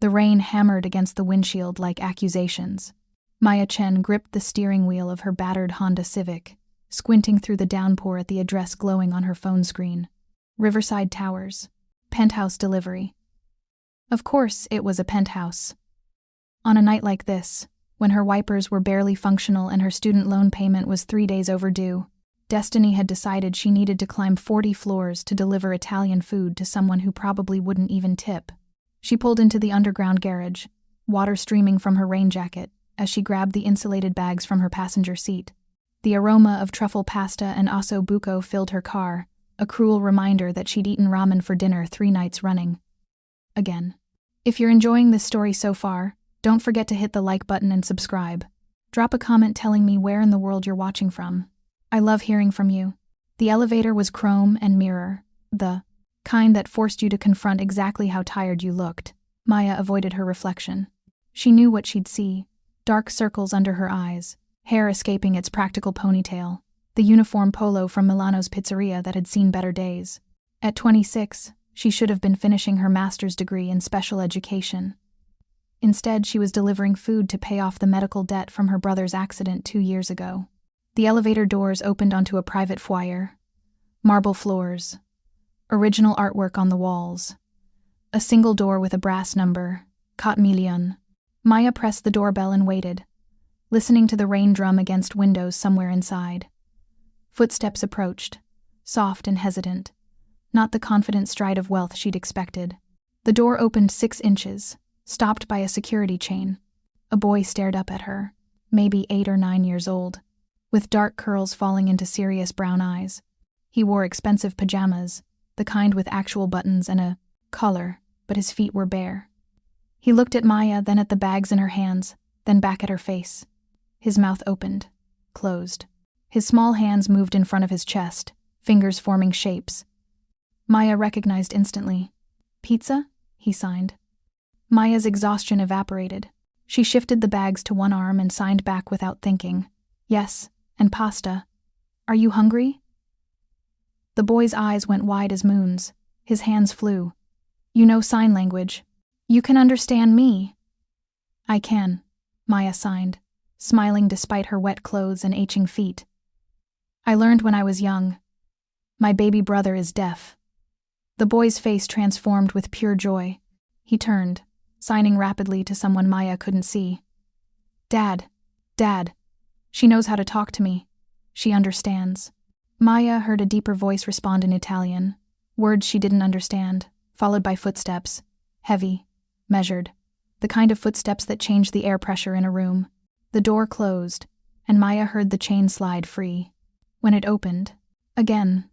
The rain hammered against the windshield like accusations. Chen gripped the steering wheel of her battered Honda Civic, squinting through the downpour at the address glowing on her phone screen. Riverside Towers. Penthouse delivery. Of course, it was a penthouse. On a night like this, when her wipers were barely functional and her student loan payment was 3 days overdue, Destiny had decided she needed to climb 40 floors to deliver Italian food to someone who probably wouldn't even tip. She pulled into the underground garage, water streaming from her rain jacket, as she grabbed the insulated bags from her passenger seat. The aroma of truffle pasta and osso buco filled her car, a cruel reminder that she'd eaten ramen for dinner 3 nights running. Again. If you're enjoying this story so far, don't forget to hit the like button and subscribe. Drop a comment telling me where in the world you're watching from. I love hearing from you. The elevator was chrome and mirror, the kind that forced you to confront exactly how tired you looked. Maya avoided her reflection. She knew what she'd see: dark circles under her eyes, hair escaping its practical ponytail, the uniform polo from Milano's pizzeria that had seen better days. At 26, she should have been finishing her master's degree in special education. Instead, she was delivering food to pay off the medical debt from her brother's accident 2 years ago. The elevator doors opened onto a private foyer. Marble floors. Original artwork on the walls. A single door with a brass number, 4,000,000. Maya pressed the doorbell and waited, listening to the rain drum against windows somewhere inside. Footsteps approached, soft and hesitant, not the confident stride of wealth she'd expected. The door opened 6 inches, stopped by a security chain. A boy stared up at her, maybe 8 or 9 years old, with dark curls falling into serious brown eyes. He wore expensive pajamas, the kind with actual buttons and a collar, but his feet were bare. He looked at Maya, then at the bags in her hands, then back at her face. His mouth opened, closed. His small hands moved in front of his chest, fingers forming shapes. Maya recognized instantly. "Pizza?" he signed. Maya's exhaustion evaporated. She shifted the bags to one arm and signed back without thinking. "Yes, and pasta. Are you hungry?" The boy's eyes went wide as moons. His hands flew. "You know sign language. You can understand me." "I can," Maya signed, smiling despite her wet clothes and aching feet. "I learned when I was young. My baby brother is deaf." The boy's face transformed with pure joy. He turned, signing rapidly to someone Maya couldn't see. "Dad, Dad. She knows how to talk to me. She understands." Maya heard a deeper voice respond in Italian, words she didn't understand, followed by footsteps, heavy, measured, the kind of footsteps that changed the air pressure in a room. The door closed, and Maya heard the chain slide free. When it opened, again,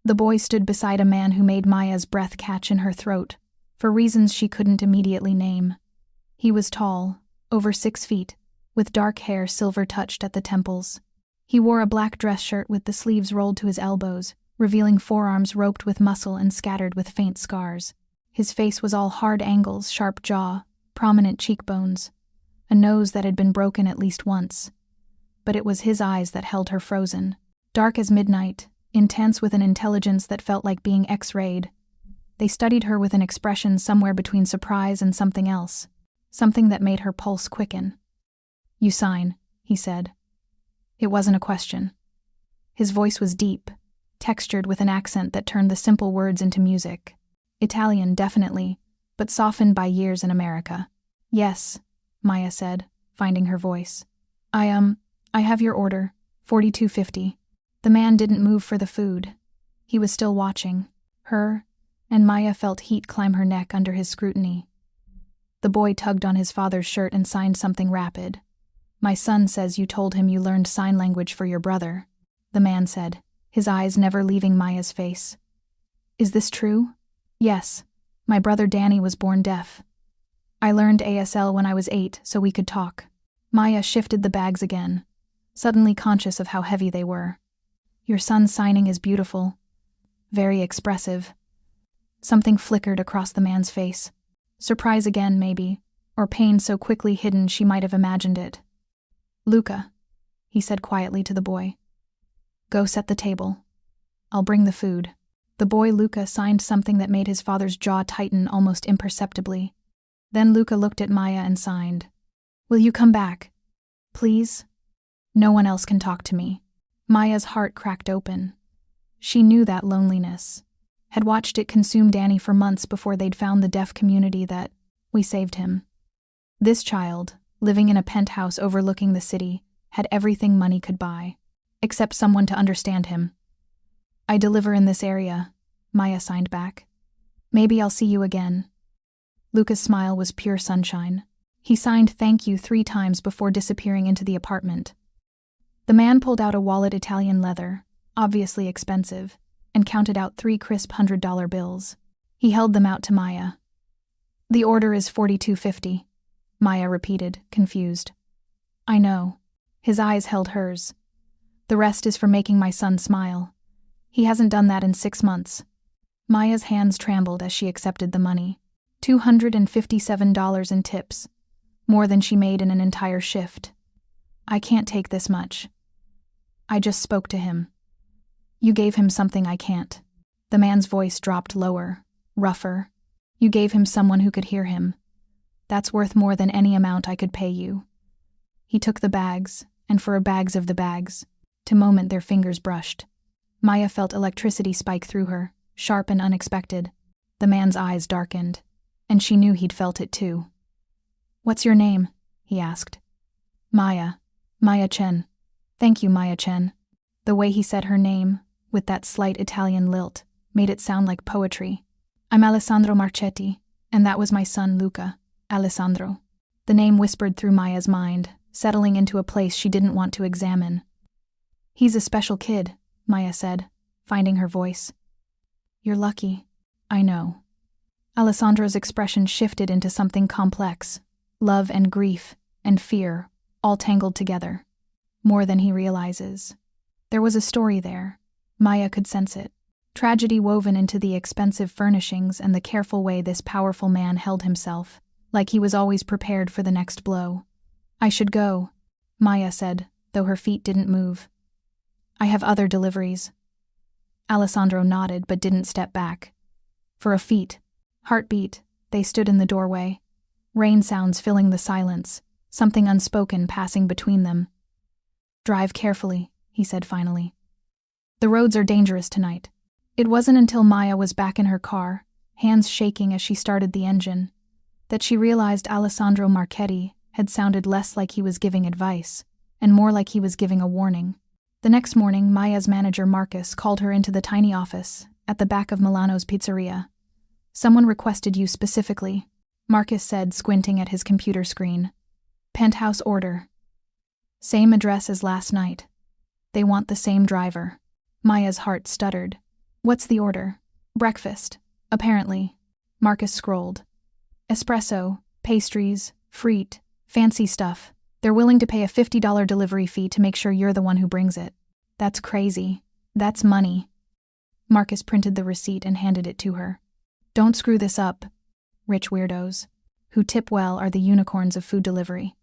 the boy stood beside a man who made Maya's breath catch in her throat, for reasons she couldn't immediately name. He was tall, over 6 feet, with dark hair silver-touched at the temples. He wore a black dress shirt with the sleeves rolled to his elbows, revealing forearms roped with muscle and scattered with faint scars. His face was all hard angles, sharp jaw, prominent cheekbones, a nose that had been broken at least once. But it was his eyes that held her frozen, dark as midnight, intense with an intelligence that felt like being X-rayed. They studied her with an expression somewhere between surprise and something else, something that made her pulse quicken. "You sign," he said. It wasn't a question. His voice was deep, textured with an accent that turned the simple words into music. Italian, definitely, but softened by years in America. "Yes," Maya said, finding her voice. I have your order, 4250. The man didn't move for the food. He was still watching her, and Maya felt heat climb her neck under his scrutiny. The boy tugged on his father's shirt and signed something rapid. "My son says you told him you learned sign language for your brother," the man said, his eyes never leaving Maya's face. "Is this true?" "Yes. My brother Danny was born deaf. I learned ASL when I was 8 so we could talk." Maya shifted the bags again, suddenly conscious of how heavy they were. "Your son's signing is beautiful. Very expressive." Something flickered across the man's face. Surprise again, maybe, or pain so quickly hidden she might have imagined it. "Luca," he said quietly to the boy. "Go set the table. I'll bring the food." The boy Luca signed something that made his father's jaw tighten almost imperceptibly. Then Luca looked at Maya and signed. Will you come back? Please? No one else can talk to me. Maya's heart cracked open. She knew that loneliness. Had watched it consume Danny for months before they'd found the deaf community that we saved him. This child, living in a penthouse overlooking the city, had everything money could buy, except someone to understand him. I deliver in this area, Maya signed back. Maybe I'll see you again. Luca's smile was pure sunshine. He signed thank you 3 times before disappearing into the apartment. The man pulled out a wallet Italian leather, obviously expensive, and counted out 3 crisp $100 bills. He held them out to Maya. The order is $42.50, Maya repeated, confused. I know. His eyes held hers. The rest is for making my son smile. He hasn't done that in 6 months. Maya's hands trembled as she accepted the money. $257 in tips, more than she made in an entire shift. I can't take this much. I just spoke to him. You gave him something I can't. The man's voice dropped lower, rougher. You gave him someone who could hear him. That's worth more than any amount I could pay you. He took the bags, and for bags of the bags, to moment their fingers brushed. Maya felt electricity spike through her, sharp and unexpected. The man's eyes darkened, and she knew he'd felt it too. What's your name? He asked. Maya Chen. Thank you, Maya Chen. The way he said her name, with that slight Italian lilt, made it sound like poetry. I'm Alessandro Marchetti, and that was my son Luca, Alessandro. The name whispered through Maya's mind, settling into a place she didn't want to examine. He's a special kid, Maya said, finding her voice. You're lucky. I know. Alessandro's expression shifted into something complex. Love and grief and fear, all tangled together. More than he realizes. There was a story there. Maya could sense it. Tragedy woven into the expensive furnishings and the careful way this powerful man held himself, like he was always prepared for the next blow. I should go, Maya said, though her feet didn't move. I have other deliveries. Alessandro nodded but didn't step back. For a feat, heartbeat, they stood in the doorway. Rain sounds filling the silence, something unspoken passing between them. Drive carefully, he said finally. The roads are dangerous tonight. It wasn't until Maya was back in her car, hands shaking as she started the engine, that she realized Alessandro Marchetti had sounded less like he was giving advice, and more like he was giving a warning. The next morning, Maya's manager Marcus called her into the tiny office at the back of Milano's pizzeria. Someone requested you specifically, Marcus said, squinting at his computer screen. Penthouse order. Same address as last night. They want the same driver. Maya's heart stuttered. What's the order? Breakfast, apparently. Marcus scrolled. Espresso, pastries, frite, fancy stuff. They're willing to pay a $50 delivery fee to make sure you're the one who brings it. That's crazy. That's money. Marcus printed the receipt and handed it to her. Don't screw this up. Rich weirdos. Who tip well are the unicorns of food delivery.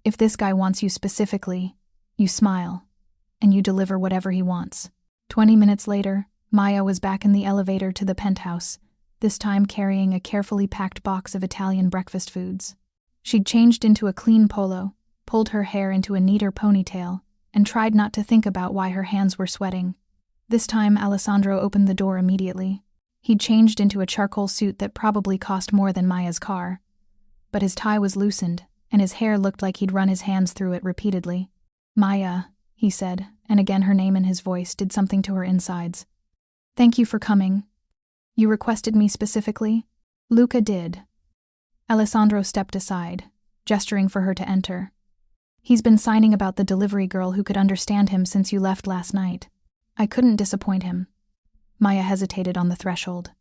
If this guy wants you specifically, you smile, and you deliver whatever he wants. 20 minutes later, Maya was back in the elevator to the penthouse, this time carrying a carefully packed box of Italian breakfast foods. She'd changed into a clean polo, pulled her hair into a neater ponytail, and tried not to think about why her hands were sweating. This time, Alessandro opened the door immediately. He'd changed into a charcoal suit that probably cost more than Maya's car. But his tie was loosened, and his hair looked like he'd run his hands through it repeatedly. Maya, he said, and again her name and his voice did something to her insides. Thank you for coming. You requested me specifically? Luca did. Alessandro stepped aside, gesturing for her to enter. He's been signing about the delivery girl who could understand him since you left last night. I couldn't disappoint him. Maya hesitated on the threshold.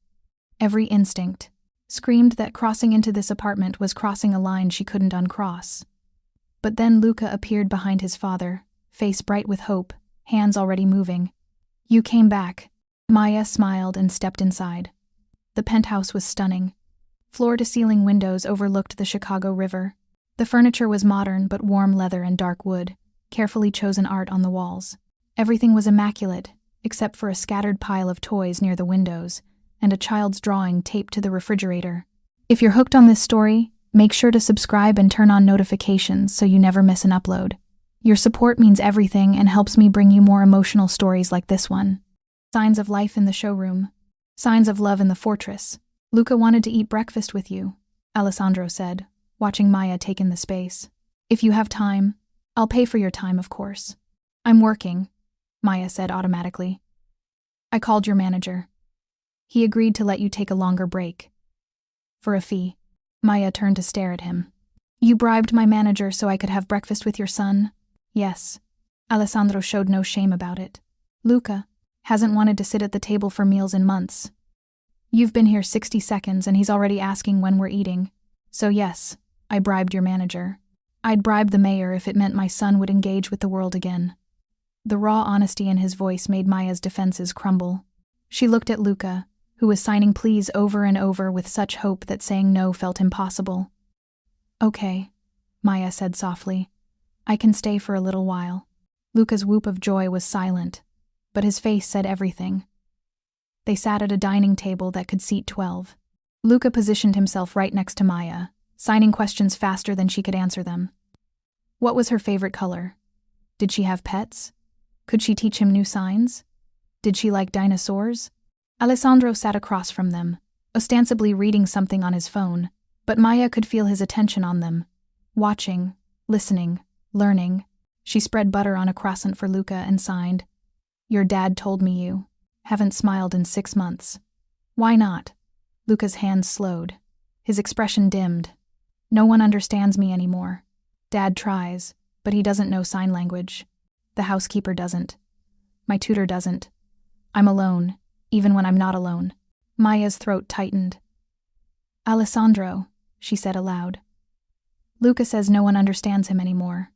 Every instinct screamed that crossing into this apartment was crossing a line she couldn't uncross. But then Luca appeared behind his father, face bright with hope, hands already moving. You came back. Maya smiled and stepped inside. The penthouse was stunning. Floor-to-ceiling windows overlooked the Chicago River. The furniture was modern but warm leather and dark wood, carefully chosen art on the walls. Everything was immaculate, except for a scattered pile of toys near the windows, and a child's drawing taped to the refrigerator. If you're hooked on this story, make sure to subscribe and turn on notifications so you never miss an upload. Your support means everything and helps me bring you more emotional stories like this one. Signs of life in the showroom. Signs of love in the fortress. Luca wanted to eat breakfast with you, Alessandro said, watching Maya take in the space. If you have time, I'll pay for your time, of course. I'm working, Maya said automatically. I called your manager. He agreed to let you take a longer break. For a fee. Maya turned to stare at him. You bribed my manager so I could have breakfast with your son? Yes. Alessandro showed no shame about it. Luca hasn't wanted to sit at the table for meals in months. You've been here 60 seconds and he's already asking when we're eating. So yes, I bribed your manager. I'd bribe the mayor if it meant my son would engage with the world again. The raw honesty in his voice made Maya's defenses crumble. She looked at Luca, who was signing please over and over with such hope that saying no felt impossible. Okay, Maya said softly. I can stay for a little while. Luca's whoop of joy was silent, but his face said everything. They sat at a dining table that could seat 12. Luca positioned himself right next to Maya, signing questions faster than she could answer them. What was her favorite color? Did she have pets? Could she teach him new signs? Did she like dinosaurs? Alessandro sat across from them, ostensibly reading something on his phone, but Maya could feel his attention on them, watching, listening, learning. She spread butter on a croissant for Luca and signed, Your dad told me you haven't smiled in 6 months. Why not? Luca's hands slowed. His expression dimmed. No one understands me anymore. Dad tries, but he doesn't know sign language. The housekeeper doesn't. My tutor doesn't. I'm alone, even when I'm not alone. Maya's throat tightened. Alessandro, she said aloud. Luca says no one understands him anymore.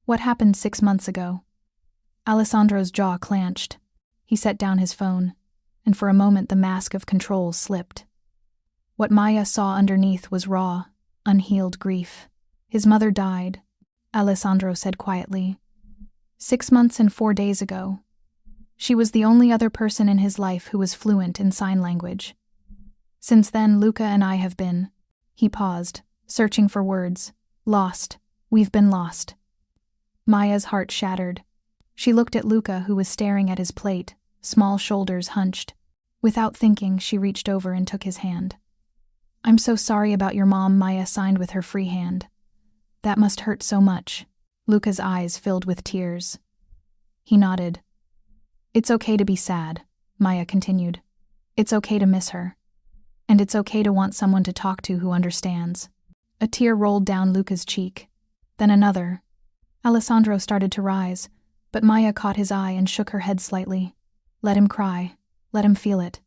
What happened 6 months ago? Alessandro's jaw clenched. He set down his phone, and for a moment the mask of control slipped. What Maya saw underneath was raw, unhealed grief. His mother died, Alessandro said quietly. 6 months and 4 days ago. She was the only other person in his life who was fluent in sign language. Since then, Luca and I have been. He paused, searching for words. Lost. We've been lost. Maya's heart shattered. She looked at Luca, who was staring at his plate, small shoulders hunched. Without thinking, she reached over and took his hand. I'm so sorry about your mom, Maya signed with her free hand. That must hurt so much. Luca's eyes filled with tears. He nodded. It's okay to be sad, Maya continued. It's okay to miss her. And it's okay to want someone to talk to who understands. A tear rolled down Luca's cheek. Then another. Alessandro started to rise, but Maya caught his eye and shook her head slightly. Let him cry. Let him feel it.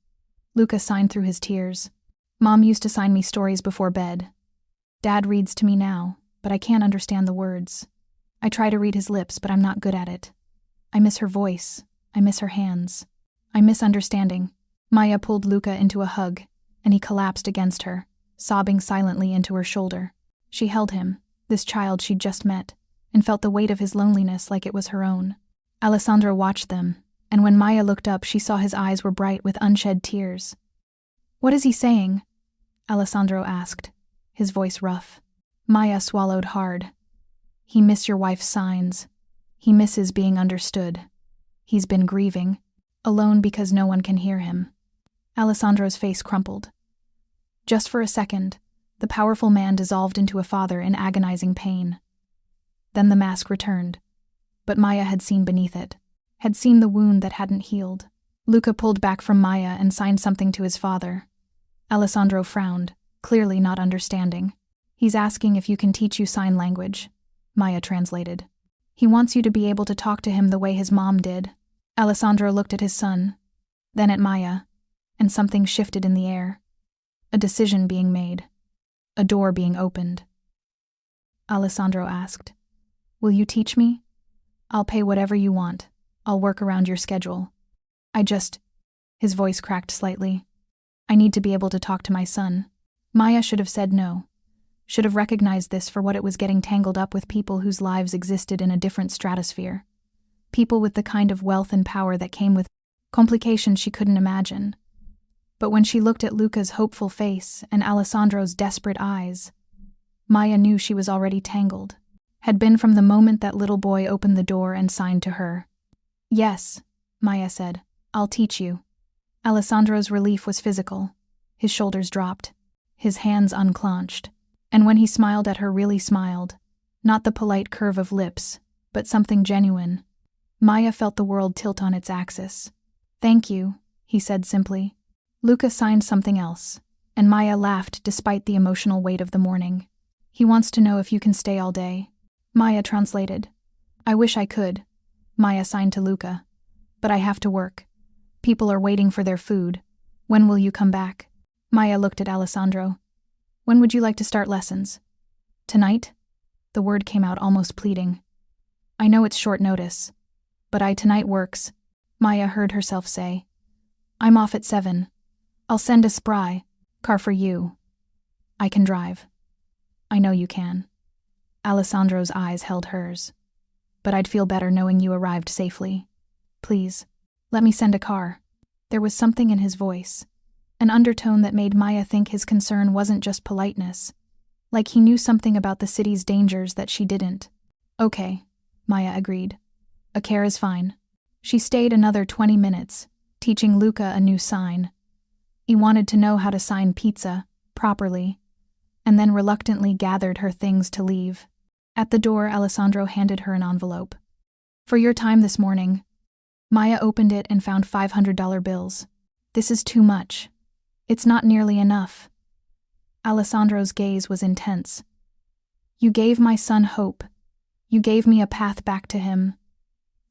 Luca signed through his tears. Mom used to sign me stories before bed. Dad reads to me now, but I can't understand the words. I try to read his lips, but I'm not good at it. I miss her voice. I miss her hands. I miss understanding. Maya pulled Luca into a hug, and he collapsed against her, sobbing silently into her shoulder. She held him, this child she'd just met, and felt the weight of his loneliness like it was her own. Alessandro watched them, and when Maya looked up, she saw his eyes were bright with unshed tears. What is he saying? Alessandro asked, his voice rough. Maya swallowed hard. He misses your wife's signs. He misses being understood. He's been grieving, alone because no one can hear him. Alessandro's face crumpled. Just for a second, the powerful man dissolved into a father in agonizing pain. Then the mask returned, but Maya had seen beneath it, had seen the wound that hadn't healed. Luca pulled back from Maya and signed something to his father. Alessandro frowned, clearly not understanding. He's asking if you can teach you sign language, Maya translated. He wants you to be able to talk to him the way his mom did. Alessandro looked at his son, then at Maya, and something shifted in the air. A decision being made. A door being opened. Alessandro asked, Will you teach me? I'll pay whatever you want. I'll work around your schedule. His voice cracked slightly. I need to be able to talk to my son. Maya should have said no. Should have recognized this for what it was, getting tangled up with people whose lives existed in a different stratosphere. People with the kind of wealth and power that came with complications she couldn't imagine. But when she looked at Luca's hopeful face and Alessandro's desperate eyes, Maya knew she was already tangled. Had been from the moment that little boy opened the door and signed to her. "Yes," Maya said, "I'll teach you." Alessandro's relief was physical. His shoulders dropped. His hands unclenched. And when he smiled at her, really smiled. Not the polite curve of lips, but something genuine. Maya felt the world tilt on its axis. "Thank you," he said simply. Luca signed something else, and Maya laughed despite the emotional weight of the morning. "He wants to know if you can stay all day." Maya translated. "I wish I could." Maya signed to Luca. "But I have to work. People are waiting for their food. When will you come back?" Maya looked at Alessandro. "When would you like to start lessons?" "Tonight?" The word came out almost pleading. "I know it's short notice, but tonight works," Maya heard herself say. "I'm off at 7. I'll send a spry car for you. I can drive." "I know you can." Alessandro's eyes held hers. "But I'd feel better knowing you arrived safely. Please, let me send a car." There was something in his voice, an undertone that made Maya think his concern wasn't just politeness, like he knew something about the city's dangers that she didn't. "Okay," Maya agreed. "A care is fine." She stayed another 20 minutes, teaching Luca a new sign. He wanted to know how to sign pizza, properly, and then reluctantly gathered her things to leave. At the door, Alessandro handed her an envelope. "For your time this morning." Maya opened it and found $500 bills. "This is too much. It's not nearly enough." Alessandro's gaze was intense. "You gave my son hope. You gave me a path back to him.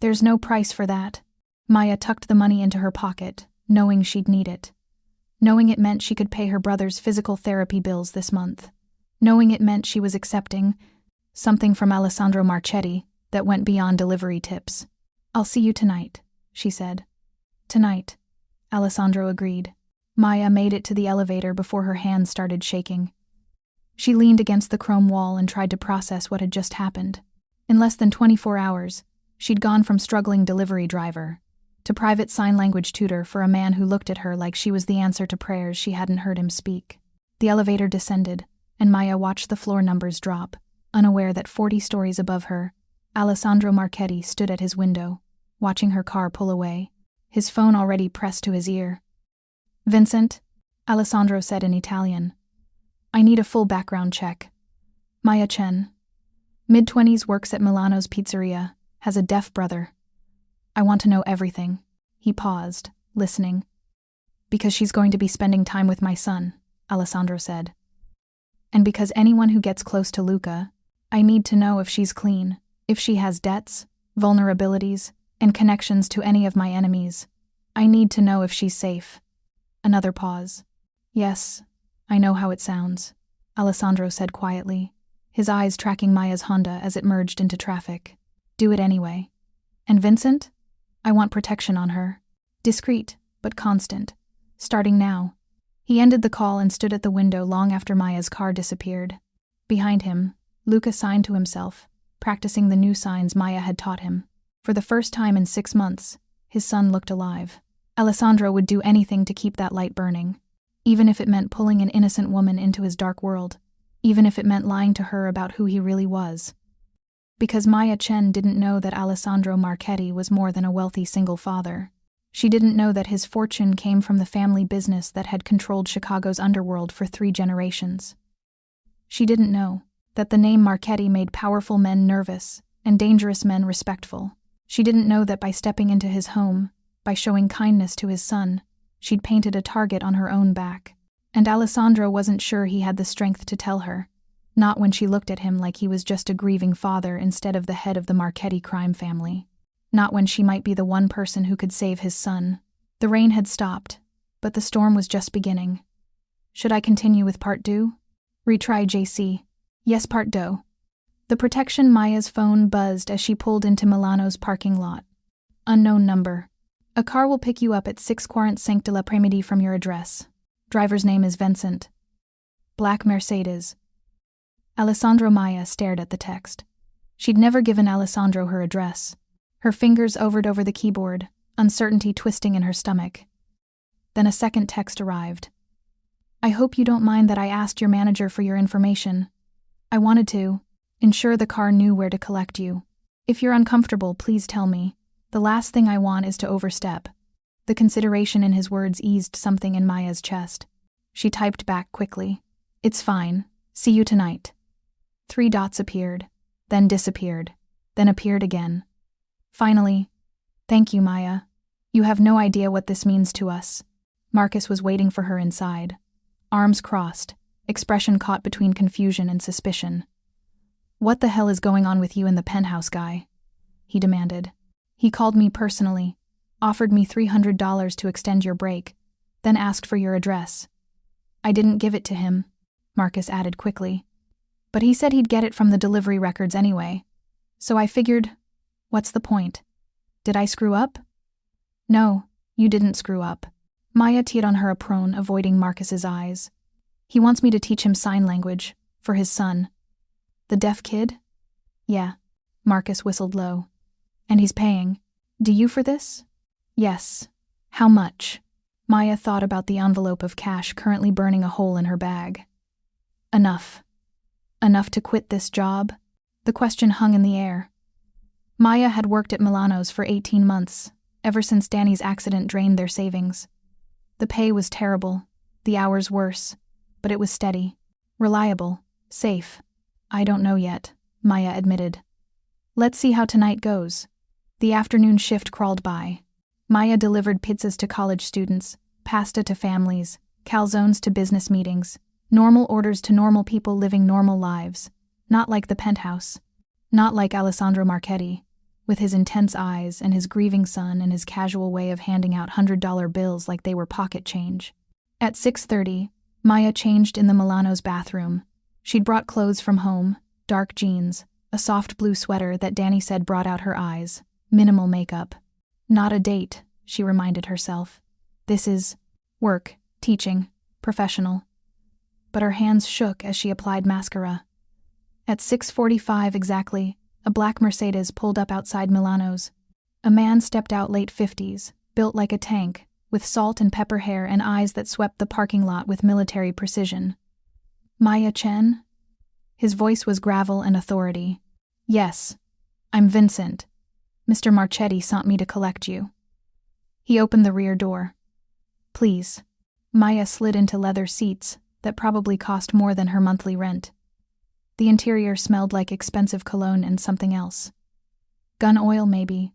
There's no price for that." Maya tucked the money into her pocket, knowing she'd need it. Knowing it meant she could pay her brother's physical therapy bills this month. Knowing it meant she was accepting something from Alessandro Marchetti that went beyond delivery tips. "I'll see you tonight," she said. "Tonight," Alessandro agreed. Maya made it to the elevator before her hands started shaking. She leaned against the chrome wall and tried to process what had just happened. In less than 24 hours, she'd gone from struggling delivery driver to private sign language tutor for a man who looked at her like she was the answer to prayers she hadn't heard him speak. The elevator descended, and Maya watched the floor numbers drop, unaware that 40 stories above her, Alessandro Marchetti stood at his window, watching her car pull away, his phone already pressed to his ear. "Vincent," Alessandro said in Italian. "I need a full background check. Maya Chen. Mid-20s, works at Milano's pizzeria, has a deaf brother. I want to know everything." He paused, listening. "Because she's going to be spending time with my son," Alessandro said. "And because anyone who gets close to Luca, I need to know if she's clean, if she has debts, vulnerabilities, and connections to any of my enemies. I need to know if she's safe." Another pause. "Yes, I know how it sounds," Alessandro said quietly, his eyes tracking Maya's Honda as it merged into traffic. "Do it anyway. And Vincent? I want protection on her. Discreet, but constant. Starting now." He ended the call and stood at the window long after Maya's car disappeared. Behind him, Luca signed to himself, practicing the new signs Maya had taught him. For the first time in 6 months, his son looked alive. Alessandro would do anything to keep that light burning, even if it meant pulling an innocent woman into his dark world, even if it meant lying to her about who he really was. Because Maya Chen didn't know that Alessandro Marchetti was more than a wealthy single father. She didn't know that his fortune came from the family business that had controlled Chicago's underworld for 3 generations. She didn't know that the name Marchetti made powerful men nervous and dangerous men respectful. She didn't know that by stepping into his home, by showing kindness to his son, she'd painted a target on her own back. And Alessandro wasn't sure he had the strength to tell her, not when she looked at him like he was just a grieving father instead of the head of the Marchetti crime family. Not when she might be the one person who could save his son. The rain had stopped, but the storm was just beginning. "Should I continue with part 2? Retry JC. "Yes, part 2. The protection Maya's phone buzzed as she pulled into Milano's parking lot. "Unknown number. A car will pick you up at 6:45 de l'après-midi from your address. Driver's name is Vincent. Black Mercedes." Alessandro. Maya stared at the text. She'd never given Alessandro her address. Her fingers hovered over the keyboard, uncertainty twisting in her stomach. Then a second text arrived. I hope you don't mind that I asked your manager for your information. I wanted to ensure the car knew where to collect you. If you're uncomfortable, please tell me. The last thing I want is to overstep. The consideration in his words eased something in Maya's chest. She typed back quickly. It's fine. See you tonight. 3 dots appeared, then disappeared, then appeared again. Finally, thank you, Maya. You have no idea what this means to us. Marcus was waiting for her inside. Arms crossed, expression caught between confusion and suspicion. What the hell is going on with you and the Penthouse guy? He demanded. He called me personally, offered me $300 to extend your break, then asked for your address. I didn't give it to him, Marcus added quickly. But he said he'd get it from the delivery records anyway. So I figured, what's the point? Did I screw up? No, you didn't screw up. Maya teed on her apron, avoiding Marcus's eyes. He wants me to teach him sign language, for his son. The deaf kid? Yeah, Marcus whistled low. And he's paying. Do you for this? Yes. How much? Maya thought about the envelope of cash currently burning a hole in her bag. Enough. Enough to quit this job? The question hung in the air. Maya had worked at Milano's for 18 months, ever since Danny's accident drained their savings. The pay was terrible, the hours worse, but it was steady, reliable, safe. I don't know yet, Maya admitted. Let's see how tonight goes. The afternoon shift crawled by. Maya delivered pizzas to college students, pasta to families, calzones to business meetings, normal orders to normal people living normal lives, not like the Penthouse, not like Alessandro Marchetti, with his intense eyes and his grieving son and his casual way of handing out $100 bills like they were pocket change. At 6:30, Maya changed in the Milano's bathroom. She'd brought clothes from home, dark jeans, a soft blue sweater that Danny said brought out her eyes, minimal makeup. Not a date, she reminded herself. This is work, teaching, professional. But her hands shook as she applied mascara. At 6:45 exactly, a black Mercedes pulled up outside Milano's. A man stepped out late 50s, built like a tank, with salt and pepper hair and eyes that swept the parking lot with military precision. Maya Chen? His voice was gravel and authority. Yes, I'm Vincent. Mr. Marchetti sent me to collect you. He opened the rear door. Please. Maya slid into leather seats that probably cost more than her monthly rent. The interior smelled like expensive cologne and something else. Gun oil, maybe.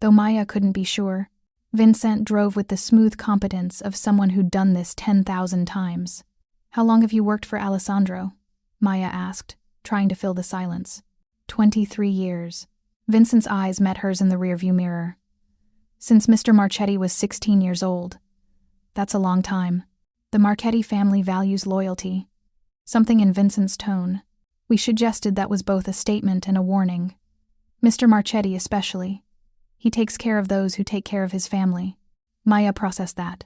Though Maya couldn't be sure, Vincent drove with the smooth competence of someone who'd done this 10,000 times. How long have you worked for Alessandro? Maya asked, trying to fill the silence. 23 years. Vincent's eyes met hers in the rearview mirror. Since Mr. Marchetti was 16 years old. That's a long time. The Marchetti family values loyalty. Something in Vincent's tone. We suggested that was both a statement and a warning. Mr. Marchetti especially. He takes care of those who take care of his family. Maya processed that.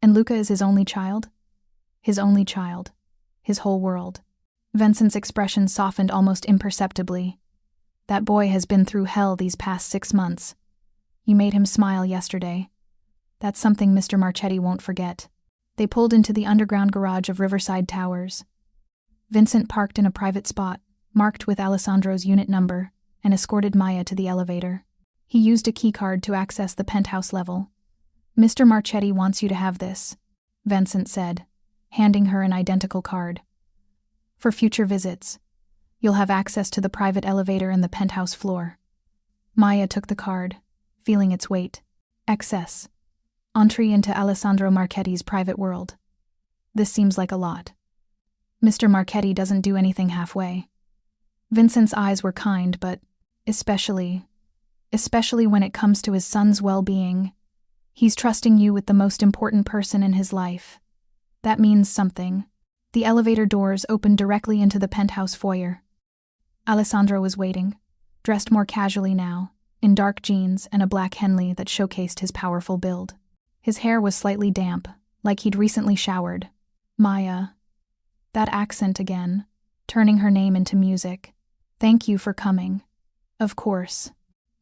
And Luca is his only child? His only child. His whole world. Vincent's expression softened almost imperceptibly. That boy has been through hell these past 6 months. You made him smile yesterday. That's something Mr. Marchetti won't forget. They pulled into the underground garage of Riverside Towers. Vincent parked in a private spot, marked with Alessandro's unit number, and escorted Maya to the elevator. He used a keycard to access the penthouse level. Mr. Marchetti wants you to have this, Vincent said, handing her an identical card. For future visits, you'll have access to the private elevator and the penthouse floor. Maya took the card, feeling its weight. Excess. Entry into Alessandro Marchetti's private world. This seems like a lot. Mr. Marchetti doesn't do anything halfway. Vincent's eyes were kind, but especially when it comes to his son's well-being. He's trusting you with the most important person in his life. That means something. The elevator doors opened directly into the penthouse foyer. Alessandro was waiting, dressed more casually now, in dark jeans and a black Henley that showcased his powerful build. His hair was slightly damp, like he'd recently showered. Maya. That accent again, turning her name into music. Thank you for coming. Of course.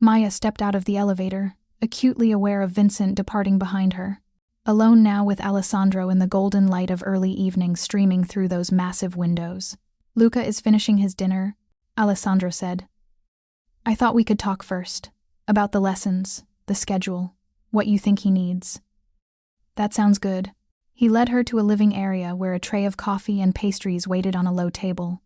Maya stepped out of the elevator, acutely aware of Vincent departing behind her. alone now with Alessandro in the golden light of early evening streaming through those massive windows. "Luca is finishing his dinner," Alessandro said. "I thought we could talk first. About the lessons, the schedule, what you think he needs." "That sounds good." He led her to a living area where a tray of coffee and pastries waited on a low table.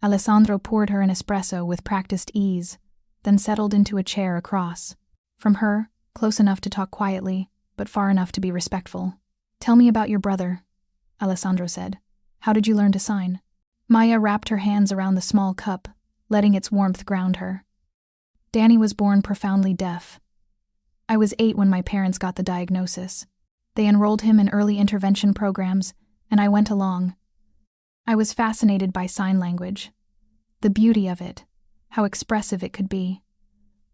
Alessandro poured her an espresso with practiced ease, then settled into a chair across from her, close enough to talk quietly, but far enough to be respectful. "Tell me about your brother," Alessandro said. "How did you learn to sign?" Maya wrapped her hands around the small cup, letting its warmth ground her. "Danny was born profoundly deaf. I was 8 when my parents got the diagnosis. They enrolled him in early intervention programs, and I went along. I was fascinated by sign language. The beauty of it, how expressive it could be.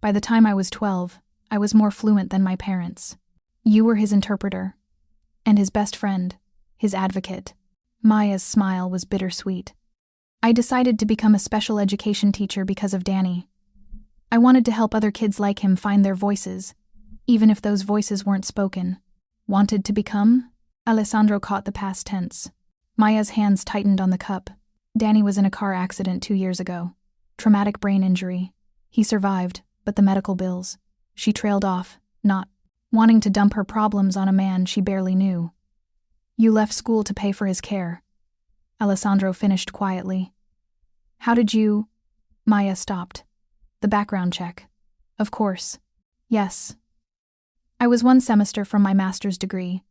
By the time I was 12, I was more fluent than my parents. You were his interpreter, and his best friend, his advocate." Maya's smile was bittersweet. "I decided to become a special education teacher because of Danny. I wanted to help other kids like him find their voices, even if those voices weren't spoken." "Wanted to become?" Alessandro caught the past tense. Maya's hands tightened on the cup. "Danny was in a car accident 2 years ago. Traumatic brain injury. He survived, but the medical bills." She trailed off, not wanting to dump her problems on a man she barely knew. "You left school to pay for his care," Alessandro finished quietly. "How did you—" Maya stopped. "The background check. Of course. Yes. I was 1 semester from my master's degree.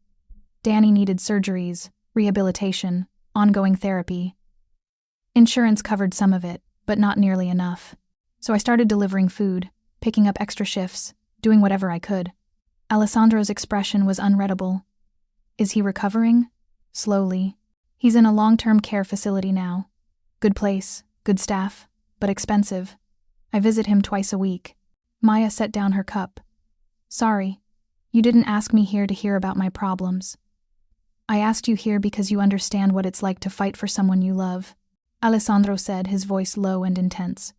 Danny needed surgeries, rehabilitation, ongoing therapy. Insurance covered some of it, but not nearly enough. So I started delivering food, picking up extra shifts, doing whatever I could." Alessandro's expression was unreadable. "Is he recovering?" "Slowly. He's in a long-term care facility now. Good place, good staff, but expensive. I visit him twice a week." Maya set down her cup. "Sorry. You didn't ask me here to hear about my problems. I asked you here because you understand what it's like to fight for someone you love," Alessandro said, his voice low and intense.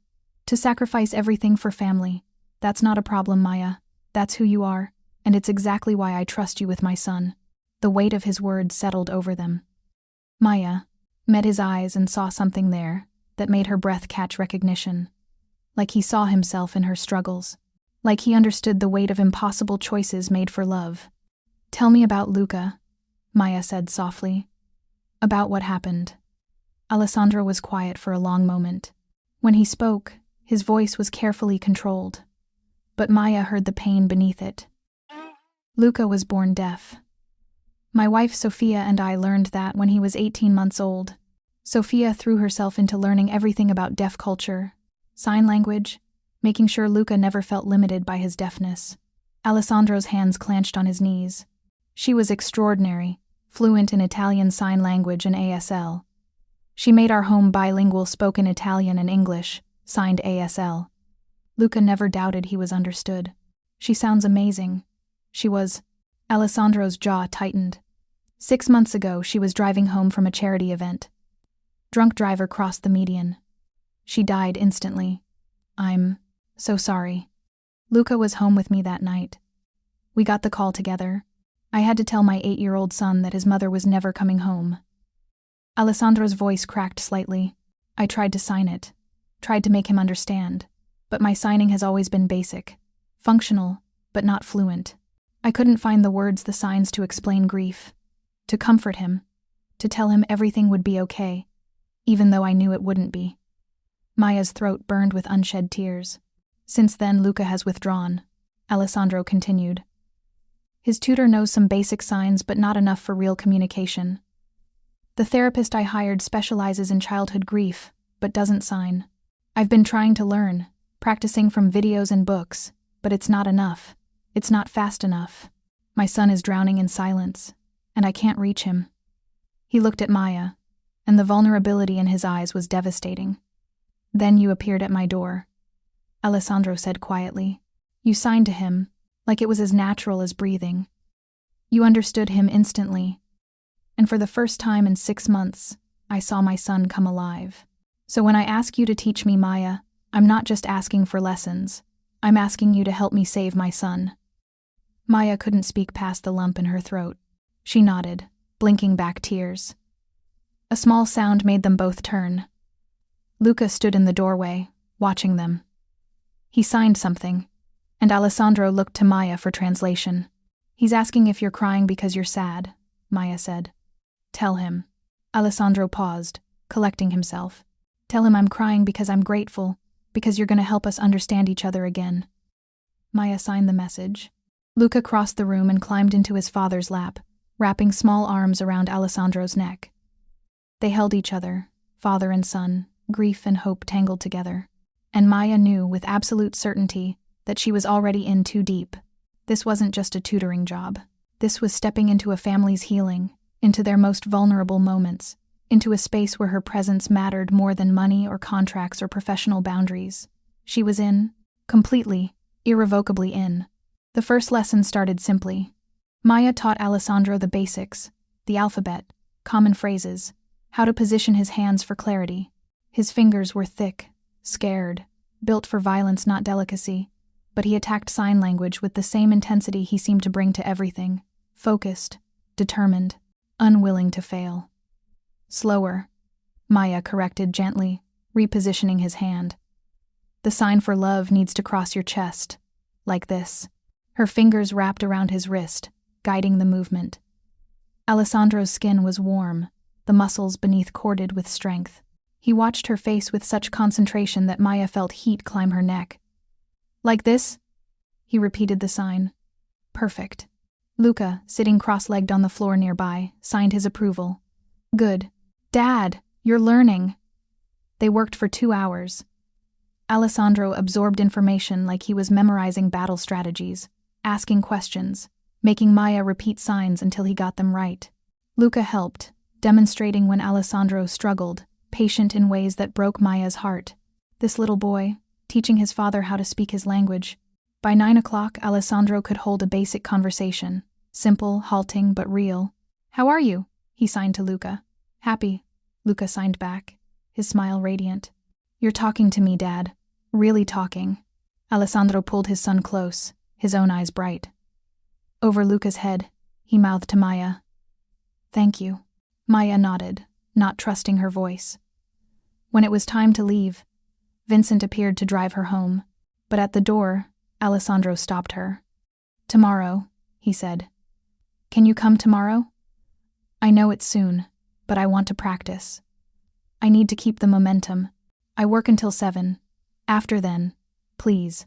"To sacrifice everything for family. That's not a problem, Maya. That's who you are, and it's exactly why I trust you with my son." The weight of his words settled over them. Maya met his eyes and saw something there that made her breath catch recognition. Like he saw himself in her struggles. Like he understood the weight of impossible choices made for love. "Tell me about Luca," Maya said softly. "About what happened." Alessandro was quiet for a long moment. When he spoke, his voice was carefully controlled. But Maya heard the pain beneath it. "Luca was born deaf. My wife Sophia and I learned that when he was 18 months old. Sophia threw herself into learning everything about deaf culture, sign language, making sure Luca never felt limited by his deafness." Alessandro's hands clenched on his knees. "She was extraordinary, fluent in Italian Sign Language and ASL. She made our home bilingual, spoken Italian and English, signed ASL. Luca never doubted he was understood. She sounds amazing. She was—" Alessandro's jaw tightened. 6 months ago, she was driving home from a charity event. Drunk driver crossed the median. She died instantly. I'm so sorry. Luca was home with me that night. We got the call together. I had to tell my 8-year-old son that his mother was never coming home." Alessandro's voice cracked slightly. "I tried to sign it, tried to make him understand, but my signing has always been basic, functional, but not fluent. I couldn't find the words, the signs to explain grief, to comfort him, to tell him everything would be okay, even though I knew it wouldn't be." Maya's throat burned with unshed tears. "Since then, Luca has withdrawn," Alessandro continued. "His tutor knows some basic signs, but not enough for real communication. The therapist I hired specializes in childhood grief, but doesn't sign. I've been trying to learn, practicing from videos and books, but it's not enough. It's not fast enough. My son is drowning in silence, and I can't reach him." He looked at Maya, and the vulnerability in his eyes was devastating. "Then you appeared at my door," Alessandro said quietly. "You signed to him, like it was as natural as breathing. You understood him instantly. And for the first time in 6 months, I saw my son come alive. So when I ask you to teach me, Maya, I'm not just asking for lessons. I'm asking you to help me save my son." Maya couldn't speak past the lump in her throat. She nodded, blinking back tears. A small sound made them both turn. Luca stood in the doorway, watching them. He signed something, and Alessandro looked to Maya for translation. "He's asking if you're crying because you're sad," Maya said. "Tell him." Alessandro paused, collecting himself. "Tell him I'm crying because I'm grateful, because you're going to help us understand each other again." Maya signed the message. Luca crossed the room and climbed into his father's lap, wrapping small arms around Alessandro's neck. They held each other, father and son, grief and hope tangled together. And Maya knew with absolute certainty that she was already in too deep. This wasn't just a tutoring job. This was stepping into a family's healing, into their most vulnerable moments, into a space where her presence mattered more than money or contracts or professional boundaries. She was in, completely, irrevocably in. The first lesson started simply. Maya taught Alessandro the basics, the alphabet, common phrases, how to position his hands for clarity. His fingers were thick, scared, built for violence, not delicacy, but he attacked sign language with the same intensity he seemed to bring to everything, focused, determined, unwilling to fail. "Slower," Maya corrected gently, repositioning his hand. "The sign for love needs to cross your chest, like this." Her fingers wrapped around his wrist, guiding the movement. Alessandro's skin was warm, the muscles beneath corded with strength. He watched her face with such concentration that Maya felt heat climb her neck. "Like this?" He repeated the sign. "Perfect." Luca, sitting cross-legged on the floor nearby, signed his approval. "Good. Dad, you're learning." They worked for 2 hours. Alessandro absorbed information like he was memorizing battle strategies, asking questions, making Maya repeat signs until he got them right. Luca helped, demonstrating when Alessandro struggled, patient in ways that broke Maya's heart. This little boy, teaching his father how to speak his language. By 9 o'clock, Alessandro could hold a basic conversation, simple, halting, but real. "How are you?" he signed to Luca. "Happy," Luca signed back, his smile radiant. "You're talking to me, Dad. Really talking." Alessandro pulled his son close, his own eyes bright. Over Luca's head, he mouthed to Maya, "Thank you." Maya nodded, not trusting her voice. When it was time to leave, Vincent appeared to drive her home, but at the door, Alessandro stopped her. "Tomorrow," he said. "Can you come tomorrow? I know it's soon, but I want to practice. I need to keep the momentum. I work until 7. After then, please."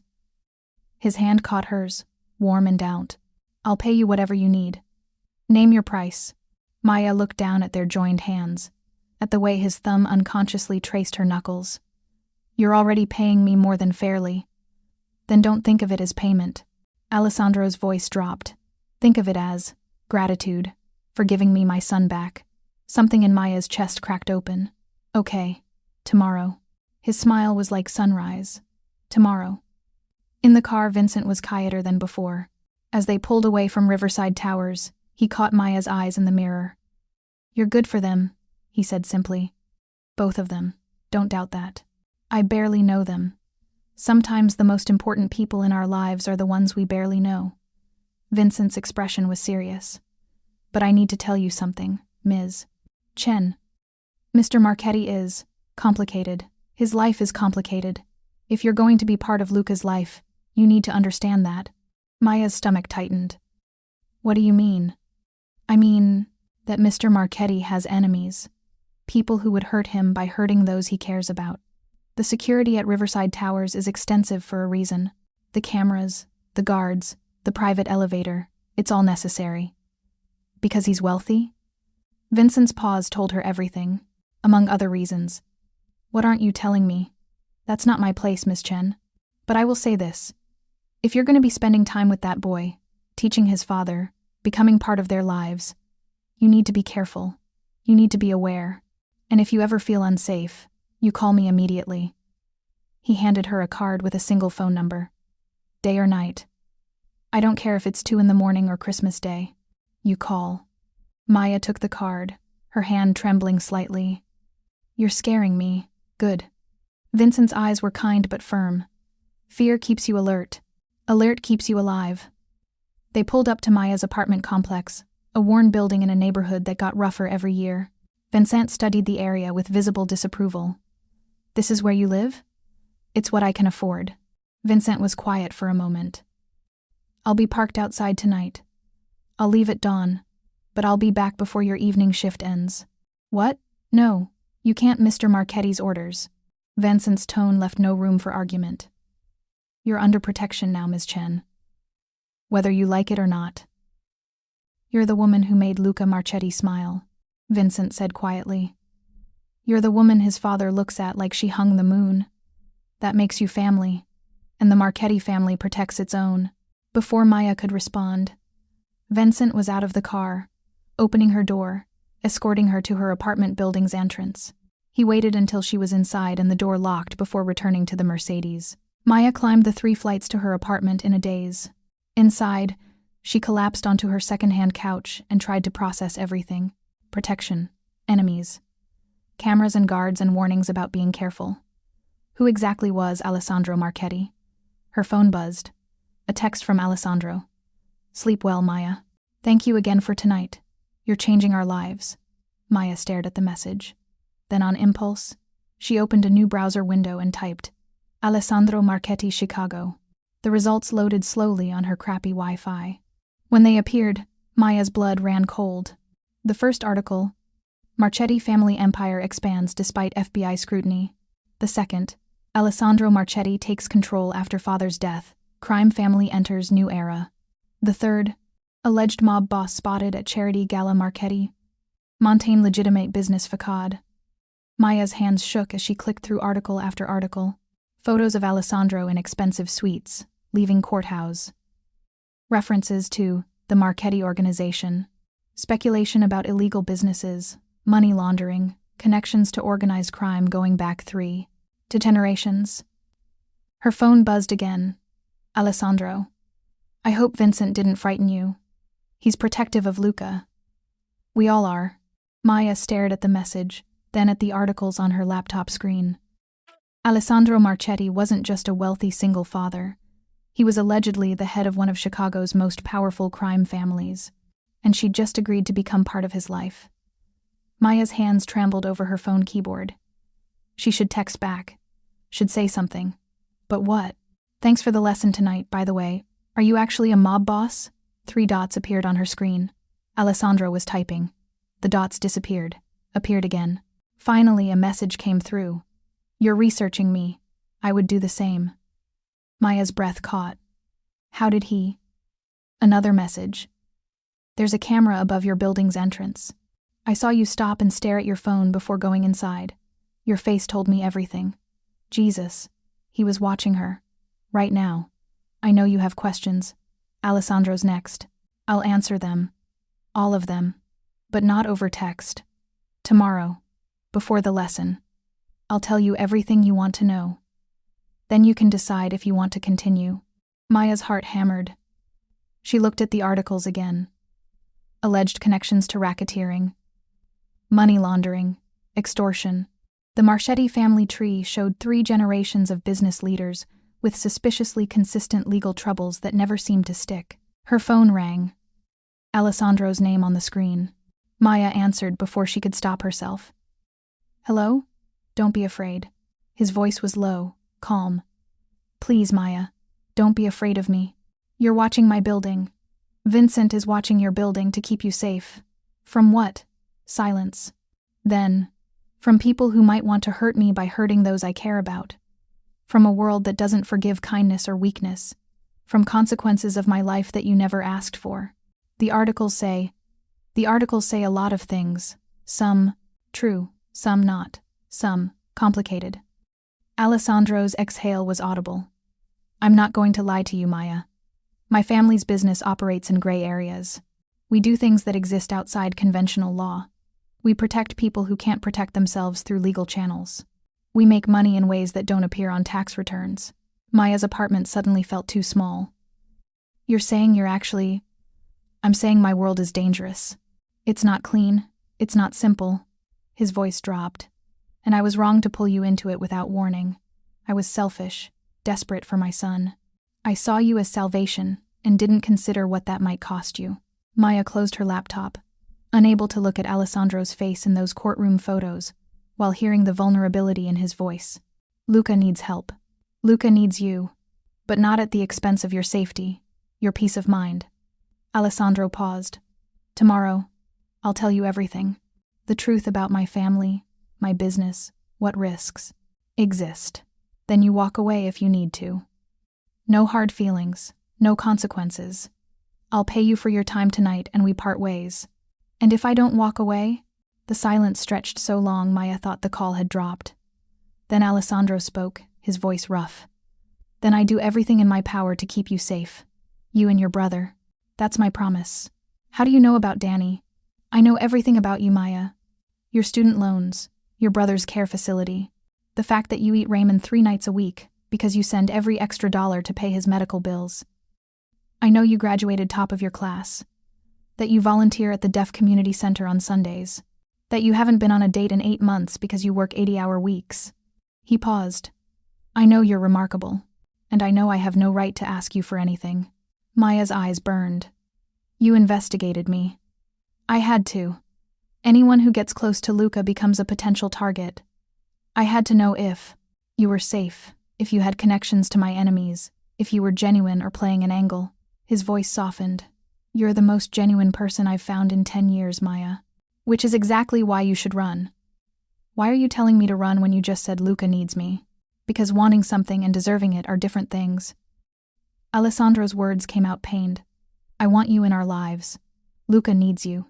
His hand caught hers, warm and doubt. "I'll pay you whatever you need. Name your price." Maya looked down at their joined hands, at the way his thumb unconsciously traced her knuckles. "You're already paying me more than fairly. Then don't think of it as payment." Alessandro's voice dropped. "Think of it as gratitude for giving me my son back." Something in Maya's chest cracked open. "Okay, tomorrow." His smile was like sunrise. Tomorrow. In the car, Vincent was quieter than before. As they pulled away from Riverside Towers, he caught Maya's eyes in the mirror. "You're good for them," he said simply. "Both of them. Don't doubt that. I barely know them. Sometimes the most important people in our lives are the ones we barely know." Vincent's expression was serious. "But I need to tell you something, Ms. Chen. Mr. Marchetti is complicated. His life is complicated. If you're going to be part of Luca's life, you need to understand that." Maya's stomach tightened. "What do you mean?" "I mean that Mr. Marchetti has enemies. People who would hurt him by hurting those he cares about. The security at Riverside Towers is extensive for a reason. The cameras, the guards, the private elevator, it's all necessary." "Because he's wealthy?" Vincent's pause told her everything, among other reasons. "What aren't you telling me? That's not my place, Miss Chen. But I will say this. If you're going to be spending time with that boy, teaching his father, becoming part of their lives, you need to be careful. You need to be aware. And if you ever feel unsafe, you call me immediately." He handed her a card with a single phone number. "Day or night. I don't care if it's 2 a.m. or Christmas Day. You call." Maya took the card, her hand trembling slightly. "You're scaring me. Good." Vincent's eyes were kind but firm. "Fear keeps you alert. Alert keeps you alive." They pulled up to Maya's apartment complex, a worn building in a neighborhood that got rougher every year. Vincent studied the area with visible disapproval. This is where you live? It's what I can afford. Vincent was quiet for a moment. I'll be parked outside tonight. I'll leave at dawn, but I'll be back before your evening shift ends. What? No, you can't, Mr. Marchetti's orders. Vincent's tone left no room for argument. You're under protection now, Ms. Chen. Whether you like it or not. You're the woman who made Luca Marchetti smile, Vincent said quietly. You're the woman his father looks at like she hung the moon. That makes you family, and the Marchetti family protects its own. Before Maya could respond, Vincent was out of the car, opening her door, escorting her to her apartment building's entrance. He waited until she was inside and the door locked before returning to the Mercedes. Maya climbed the 3 flights to her apartment in a daze. Inside, she collapsed onto her second-hand couch and tried to process everything. Protection, enemies, cameras and guards and warnings about being careful. Who exactly was Alessandro Marchetti? Her phone buzzed. A text from Alessandro. Sleep well, Maya. Thank you again for tonight. You're changing our lives. Maya stared at the message. Then on impulse, she opened a new browser window and typed, Alessandro Marchetti, Chicago. The results loaded slowly on her crappy Wi-Fi. When they appeared, Maya's blood ran cold. The first article, Marchetti family empire expands despite FBI scrutiny. The second, Alessandro Marchetti takes control after father's death. Crime family enters new era. The third, alleged mob boss spotted at charity gala Marchetti. Montaigne legitimate business facade. Maya's hands shook as she clicked through article after article. Photos of Alessandro in expensive suites, leaving courthouse. References to the Marchetti organization. Speculation about illegal businesses, money laundering, connections to organized crime going back 3 to 10 generations. Her phone buzzed again. Alessandro. I hope Vincent didn't frighten you. He's protective of Luca. We all are. Maya stared at the message, then at the articles on her laptop screen. Alessandro Marchetti wasn't just a wealthy single father. He was allegedly the head of one of Chicago's most powerful crime families, and she'd just agreed to become part of his life. Maya's hands trembled over her phone keyboard. She should text back. Should say something. But what? Thanks for the lesson tonight, by the way. Are you actually a mob boss? 3 dots appeared on her screen. Alessandro was typing. The dots disappeared. Appeared again. Finally, a message came through. You're researching me. I would do the same. Maya's breath caught. How did he? Another message. There's a camera above your building's entrance. I saw you stop and stare at your phone before going inside. Your face told me everything. Jesus. He was watching her. Right now. I know you have questions. Alessandro's next. I'll answer them. All of them. But not over text. Tomorrow. Before the lesson. I'll tell you everything you want to know. Then you can decide if you want to continue. Maya's heart hammered. She looked at the articles again. Alleged connections to racketeering. Money laundering. Extortion. The Marchetti family tree showed 3 generations of business leaders with suspiciously consistent legal troubles that never seemed to stick. Her phone rang. Alessandro's name on the screen. Maya answered before she could stop herself. Hello? Don't be afraid. His voice was low, calm. Please, Maya, don't be afraid of me. You're watching my building. Vincent is watching your building to keep you safe. From what? Silence. Then, from people who might want to hurt me by hurting those I care about. From a world that doesn't forgive kindness or weakness. From consequences of my life that you never asked for. The articles say a lot of things. Some true, some not, some complicated. Alessandro's exhale was audible. I'm not going to lie to you, Maya. My family's business operates in gray areas. We do things that exist outside conventional law. We protect people who can't protect themselves through legal channels. We make money in ways that don't appear on tax returns. Maya's apartment suddenly felt too small. You're saying I'm saying my world is dangerous. It's not clean. It's not simple. His voice dropped. And I was wrong to pull you into it without warning. I was selfish, desperate for my son. I saw you as salvation and didn't consider what that might cost you. Maya closed her laptop, unable to look at Alessandro's face in those courtroom photos, while hearing the vulnerability in his voice. Luca needs help. Luca needs you, but not at the expense of your safety, your peace of mind. Alessandro paused. Tomorrow, I'll tell you everything. The truth about my family, my business, what risks exist. Then you walk away if you need to. No hard feelings, no consequences. I'll pay you for your time tonight and we part ways. And if I don't walk away? The silence stretched so long Maya thought the call had dropped. Then Alessandro spoke, his voice rough. Then I do everything in my power to keep you safe. You and your brother. That's my promise. How do you know about Danny? I know everything about you, Maya. Your student loans, your brother's care facility, the fact that you eat ramen 3 nights a week because you send every extra dollar to pay his medical bills. I know you graduated top of your class, that you volunteer at the Deaf Community Center on Sundays, that you haven't been on a date in 8 months because you work 80-hour weeks. He paused. I know you're remarkable, and I know I have no right to ask you for anything. Maya's eyes burned. You investigated me. I had to. Anyone who gets close to Luca becomes a potential target. I had to know if you were safe, if you had connections to my enemies, if you were genuine or playing an angle. His voice softened. You're the most genuine person I've found in 10 years, Maya. Which is exactly why you should run. Why are you telling me to run when you just said Luca needs me? Because wanting something and deserving it are different things. Alessandro's words came out pained. I want you in our lives. Luca needs you.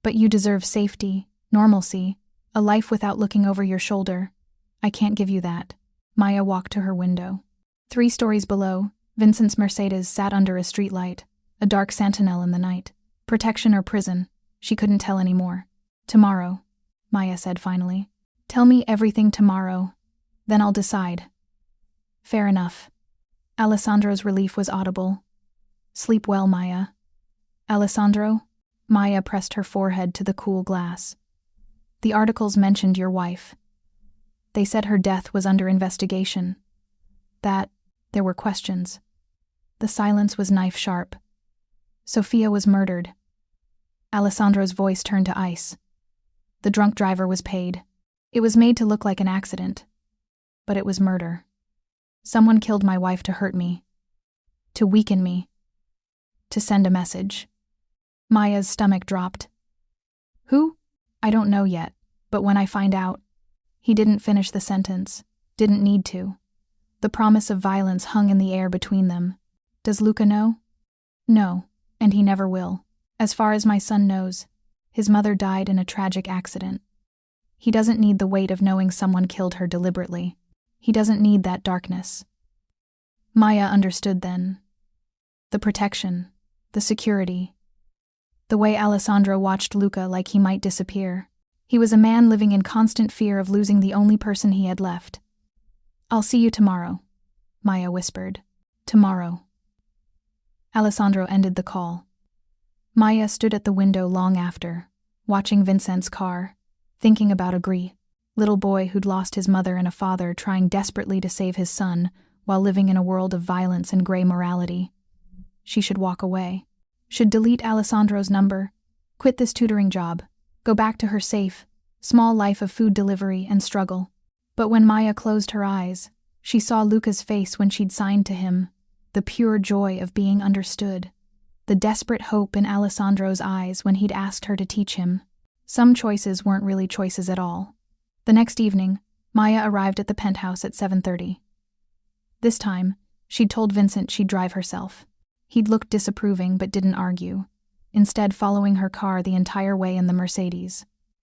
But you deserve safety, normalcy, a life without looking over your shoulder. I can't give you that. Maya walked to her window. 3 stories below, Vincent's Mercedes sat under a streetlight, a dark sentinel in the night. Protection or prison, she couldn't tell anymore. Tomorrow, Maya said finally. Tell me everything tomorrow, then I'll decide. Fair enough. Alessandro's relief was audible. Sleep well, Maya. Alessandro? Maya pressed her forehead to the cool glass. The articles mentioned your wife. They said her death was under investigation. That there were questions. The silence was knife-sharp. Sophia was murdered. Alessandro's voice turned to ice. The drunk driver was paid. It was made to look like an accident. But it was murder. Someone killed my wife to hurt me. To weaken me. To send a message. Maya's stomach dropped. Who? I don't know yet, but when I find out. He didn't finish the sentence. Didn't need to. The promise of violence hung in the air between them. Does Luca know? No, and he never will. As far as my son knows, his mother died in a tragic accident. He doesn't need the weight of knowing someone killed her deliberately. He doesn't need that darkness. Maya understood then. The protection, the security. The way Alessandro watched Luca like he might disappear. He was a man living in constant fear of losing the only person he had left. I'll see you tomorrow, Maya whispered. Tomorrow. Alessandro ended the call. Maya stood at the window long after, watching Vincent's car, thinking about Agree, little boy who'd lost his mother and a father trying desperately to save his son while living in a world of violence and gray morality. She should walk away. Should delete Alessandro's number, quit this tutoring job, go back to her safe, small life of food delivery and struggle. But when Maya closed her eyes, she saw Luca's face when she'd signed to him, the pure joy of being understood, the desperate hope in Alessandro's eyes when he'd asked her to teach him. Some choices weren't really choices at all. The next evening, Maya arrived at the Penthouse at 7:30. This time, she'd told Vincent she'd drive herself. He'd looked disapproving but didn't argue, instead following her car the entire way in the Mercedes.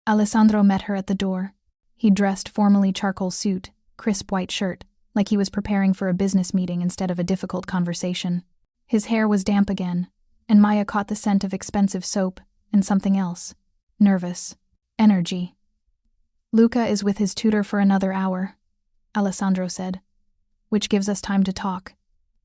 Alessandro met her at the door. He dressed formally charcoal suit, crisp white shirt, like he was preparing for a business meeting instead of a difficult conversation. His hair was damp again, and Maya caught the scent of expensive soap and something else. Nervous. Energy. Luca is with his tutor for another hour, Alessandro said, which gives us time to talk.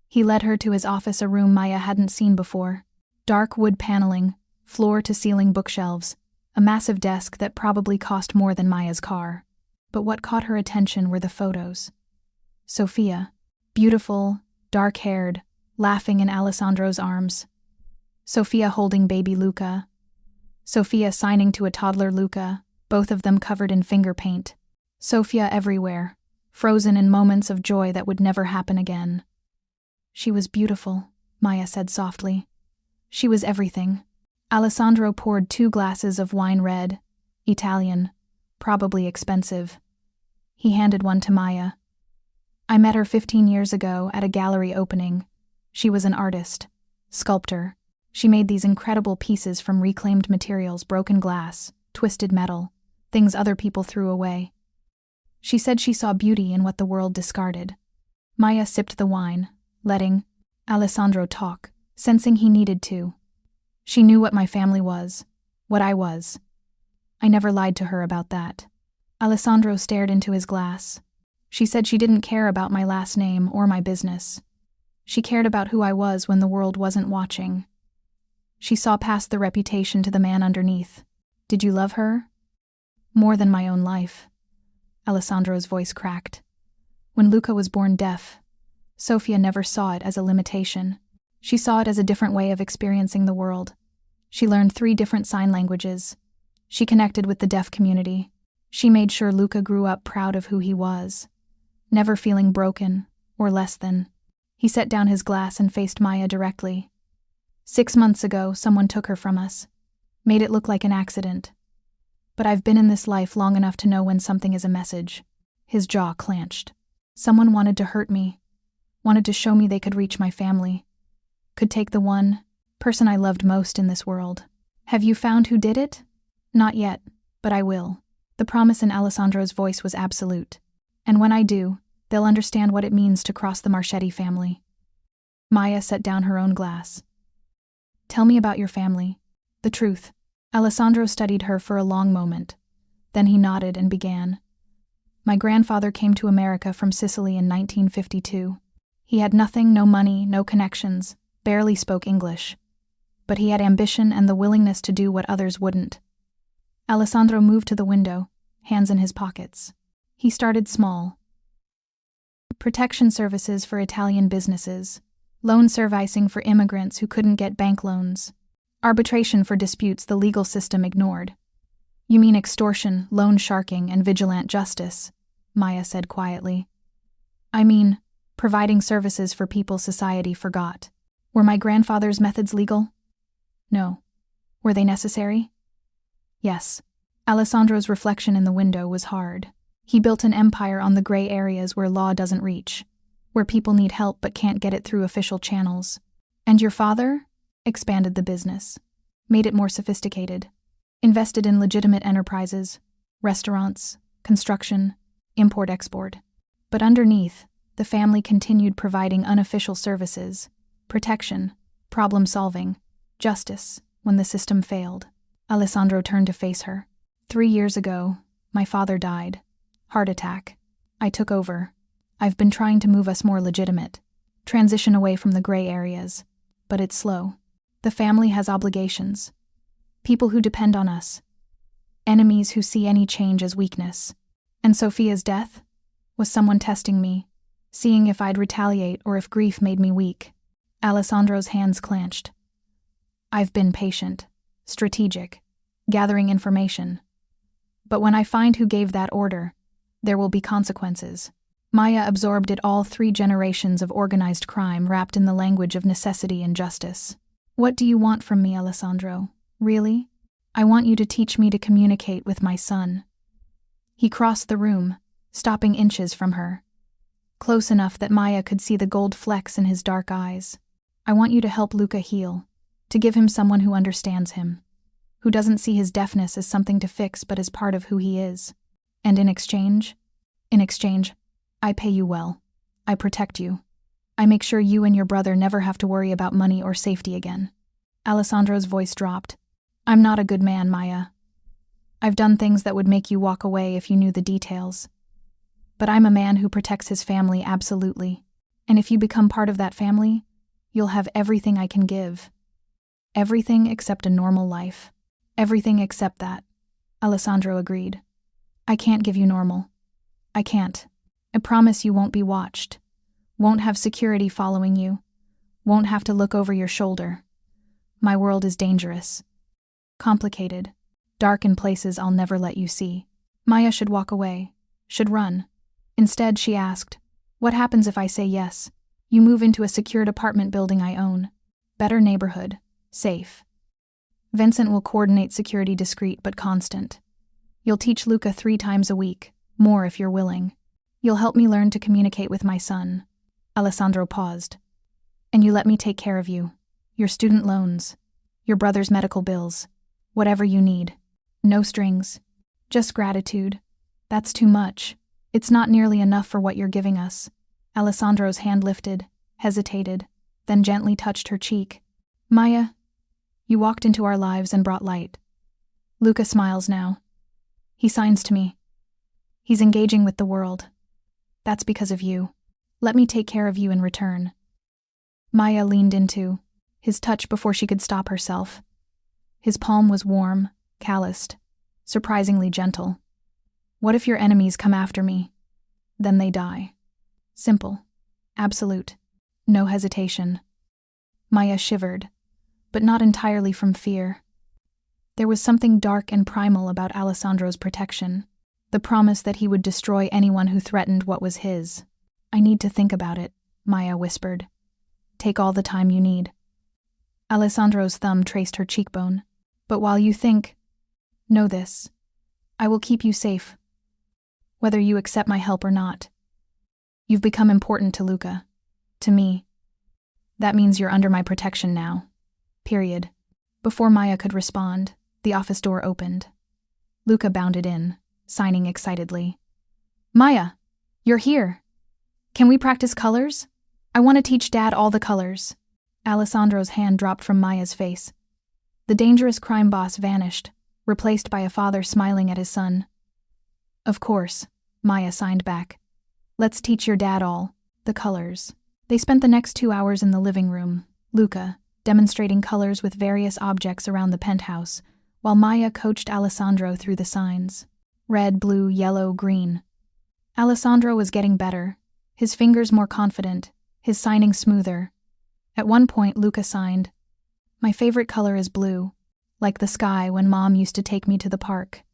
He led her to his office, a room Maya hadn't seen before. Dark wood paneling, floor-to-ceiling bookshelves, a massive desk that probably cost more than Maya's car. But what caught her attention were the photos. Sophia, beautiful, dark-haired, laughing in Alessandro's arms. Sophia holding baby Luca. Sophia signing to a toddler Luca, both of them covered in finger paint. Sophia everywhere, frozen in moments of joy that would never happen again. She was beautiful, Maya said softly. She was everything. Alessandro poured 2 glasses of wine red, Italian, probably expensive. He handed one to Maya. I met her 15 years ago at a gallery opening. She was an artist, sculptor. She made these incredible pieces from reclaimed materials, broken glass, twisted metal, things other people threw away. She said she saw beauty in what the world discarded. Maya sipped the wine, letting Alessandro talk, sensing he needed to. She knew what my family was, what I was. I never lied to her about that. Alessandro stared into his glass. She said she didn't care about my last name or my business. She cared about who I was when the world wasn't watching. She saw past the reputation to the man underneath. Did you love her? More than my own life. Alessandro's voice cracked. When Luca was born deaf, Sophia never saw it as a limitation. She saw it as a different way of experiencing the world. She learned 3 different sign languages. She connected with the deaf community. She made sure Luca grew up proud of who he was, never feeling broken or less than. He set down his glass and faced Maya directly. 6 months ago, someone took her from us, made it look like an accident. But I've been in this life long enough to know when something is a message. His jaw clenched. Someone wanted to hurt me, wanted to show me they could reach my family, could take the one person I loved most in this world. Have you found who did it? Not yet, but I will. The promise in Alessandro's voice was absolute. And when I do, they'll understand what it means to cross the Marchetti family. Maya set down her own glass. Tell me about your family. The truth. Alessandro studied her for a long moment. Then he nodded and began. My grandfather came to America from Sicily in 1952. He had nothing, no money, no connections, barely spoke English. But he had ambition and the willingness to do what others wouldn't. Alessandro moved to the window, hands in his pockets. He started small. Protection services for Italian businesses, loan servicing for immigrants who couldn't get bank loans, arbitration for disputes the legal system ignored. You mean extortion, loan sharking, and vigilant justice, Maya said quietly. I mean, providing services for people society forgot. Were my grandfather's methods legal? No. Were they necessary? Yes. Alessandro's reflection in the window was hard. He built an empire on the gray areas where law doesn't reach, where people need help but can't get it through official channels. And your father? Expanded the business, made it more sophisticated, invested in legitimate enterprises, restaurants, construction, import-export. But underneath, the family continued providing unofficial services, protection, problem-solving, justice, when the system failed. Alessandro turned to face her. 3 years ago, my father died. Heart attack. I took over. I've been trying to move us more legitimate, transition away from the gray areas. But it's slow. The family has obligations. People who depend on us. Enemies who see any change as weakness. And Sophia's death? Was someone testing me, seeing if I'd retaliate or if grief made me weak. Alessandro's hands clenched. I've been patient, strategic, gathering information. But when I find who gave that order, there will be consequences. Maya absorbed it all 3 generations of organized crime wrapped in the language of necessity and justice. What do you want from me, Alessandro? Really? I want you to teach me to communicate with my son. He crossed the room, stopping inches from her. Close enough that Maya could see the gold flecks in his dark eyes. I want you to help Luca heal, to give him someone who understands him, who doesn't see his deafness as something to fix but as part of who he is. And in exchange, I pay you well. I protect you. I make sure you and your brother never have to worry about money or safety again. Alessandro's voice dropped. I'm not a good man, Maya. I've done things that would make you walk away if you knew the details. But I'm a man who protects his family absolutely. And if you become part of that family, you'll have everything I can give. Everything except a normal life. Everything except that. Alessandro agreed. I can't give you normal. I can't. I promise you won't be watched. Won't have security following you. Won't have to look over your shoulder. My world is dangerous. Complicated. Dark in places I'll never let you see. Maya should walk away. Should run. Instead, she asked, "What happens if I say yes? You move into a secured apartment building I own. Better neighborhood. Safe. Vincent will coordinate security, discreet but constant. You'll teach Luca 3 times a week, more if you're willing. You'll help me learn to communicate with my son." Alessandro paused. "And you let me take care of you. Your student loans. Your brother's medical bills. Whatever you need. No strings. Just gratitude. That's too much. It's not nearly enough for what you're giving us." Alessandro's hand lifted, hesitated, then gently touched her cheek. "Maya, you walked into our lives and brought light. Luca smiles now. He signs to me. He's engaging with the world. That's because of you. Let me take care of you in return." Maya leaned into his touch before she could stop herself. His palm was warm, calloused, surprisingly gentle. "What if your enemies come after me? Then they die." Simple. Absolute. No hesitation. Maya shivered, but not entirely from fear. There was something dark and primal about Alessandro's protection, the promise that he would destroy anyone who threatened what was his. "I need to think about it," Maya whispered. "Take all the time you need." Alessandro's thumb traced her cheekbone. "But while you think, know this. I will keep you safe, whether you accept my help or not. You've become important to Luca. To me. That means you're under my protection now. Period." Before Maya could respond, the office door opened. Luca bounded in, signing excitedly. "Maya, you're here. Can we practice colors? I want to teach Dad all the colors." Alessandro's hand dropped from Maya's face. The dangerous crime boss vanished, replaced by a father smiling at his son. "Of course," Maya signed back. "Let's teach your dad all the colors." They spent the next 2 hours in the living room, Luca demonstrating colors with various objects around the penthouse, while Maya coached Alessandro through the signs. Red, blue, yellow, green. Alessandro was getting better, his fingers more confident, his signing smoother. At one point, Luca signed, "My favorite color is blue, like the sky when Mom used to take me to the park."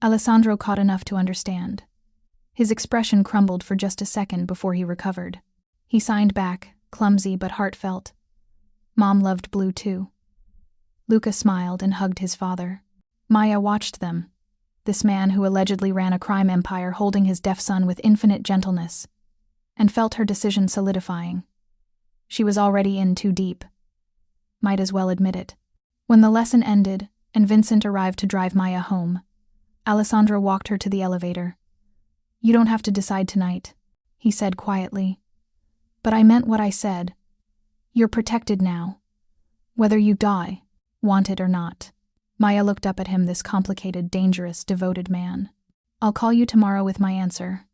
Alessandro caught enough to understand. His expression crumbled for just a second before he recovered. He signed back, clumsy but heartfelt. "Mom loved blue too." Luca smiled and hugged his father. Maya watched them, this man who allegedly ran a crime empire holding his deaf son with infinite gentleness, and felt her decision solidifying. She was already in too deep. Might as well admit it. When the lesson ended and Vincent arrived to drive Maya home, Alessandro walked her to the elevator. "You don't have to decide tonight," he said quietly. "But I meant what I said. You're protected now. Whether you die, want it or not." Maya looked up at him, this complicated, dangerous, devoted man. "I'll call you tomorrow with my answer.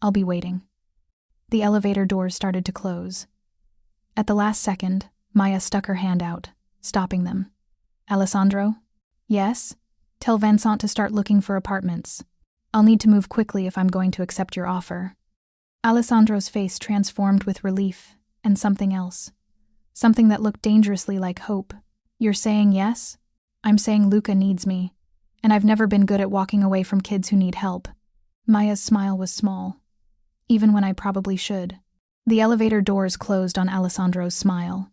I'll be waiting." The elevator doors started to close. At the last second, Maya stuck her hand out, stopping them. "Alessandro?" "Yes? Tell Vincent to start looking for apartments. I'll need to move quickly if I'm going to accept your offer." Alessandro's face transformed with relief and something else. Something that looked dangerously like hope. "You're saying yes?" "I'm saying Luca needs me, and I've never been good at walking away from kids who need help." Maya's smile was small, even when I probably should. The elevator doors closed on Alessandro's smile.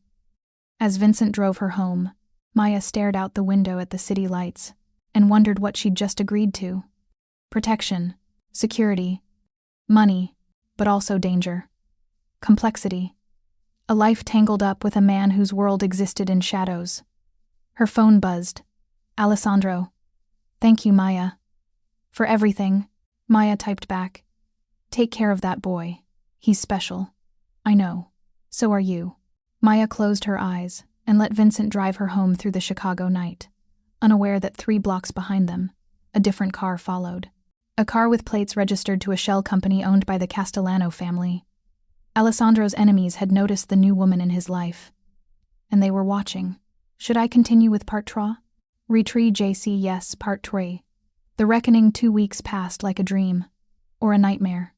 As Vincent drove her home, Maya stared out the window at the city lights and wondered what she'd just agreed to. Protection, security, money, but also danger. Complexity. A life tangled up with a man whose world existed in shadows. Her phone buzzed. "Alessandro." "Thank you, Maya." "For everything," Maya typed back. "Take care of that boy. He's special." "I know. So are you." Maya closed her eyes and let Vincent drive her home through the Chicago night, unaware that 3 blocks behind them, a different car followed. A car with plates registered to a shell company owned by the Castellano family. Alessandro's enemies had noticed the new woman in his life, and they were watching. Should I continue with part 3? Retrie JC yes, part 3. The reckoning 2 weeks passed like a dream, or a nightmare.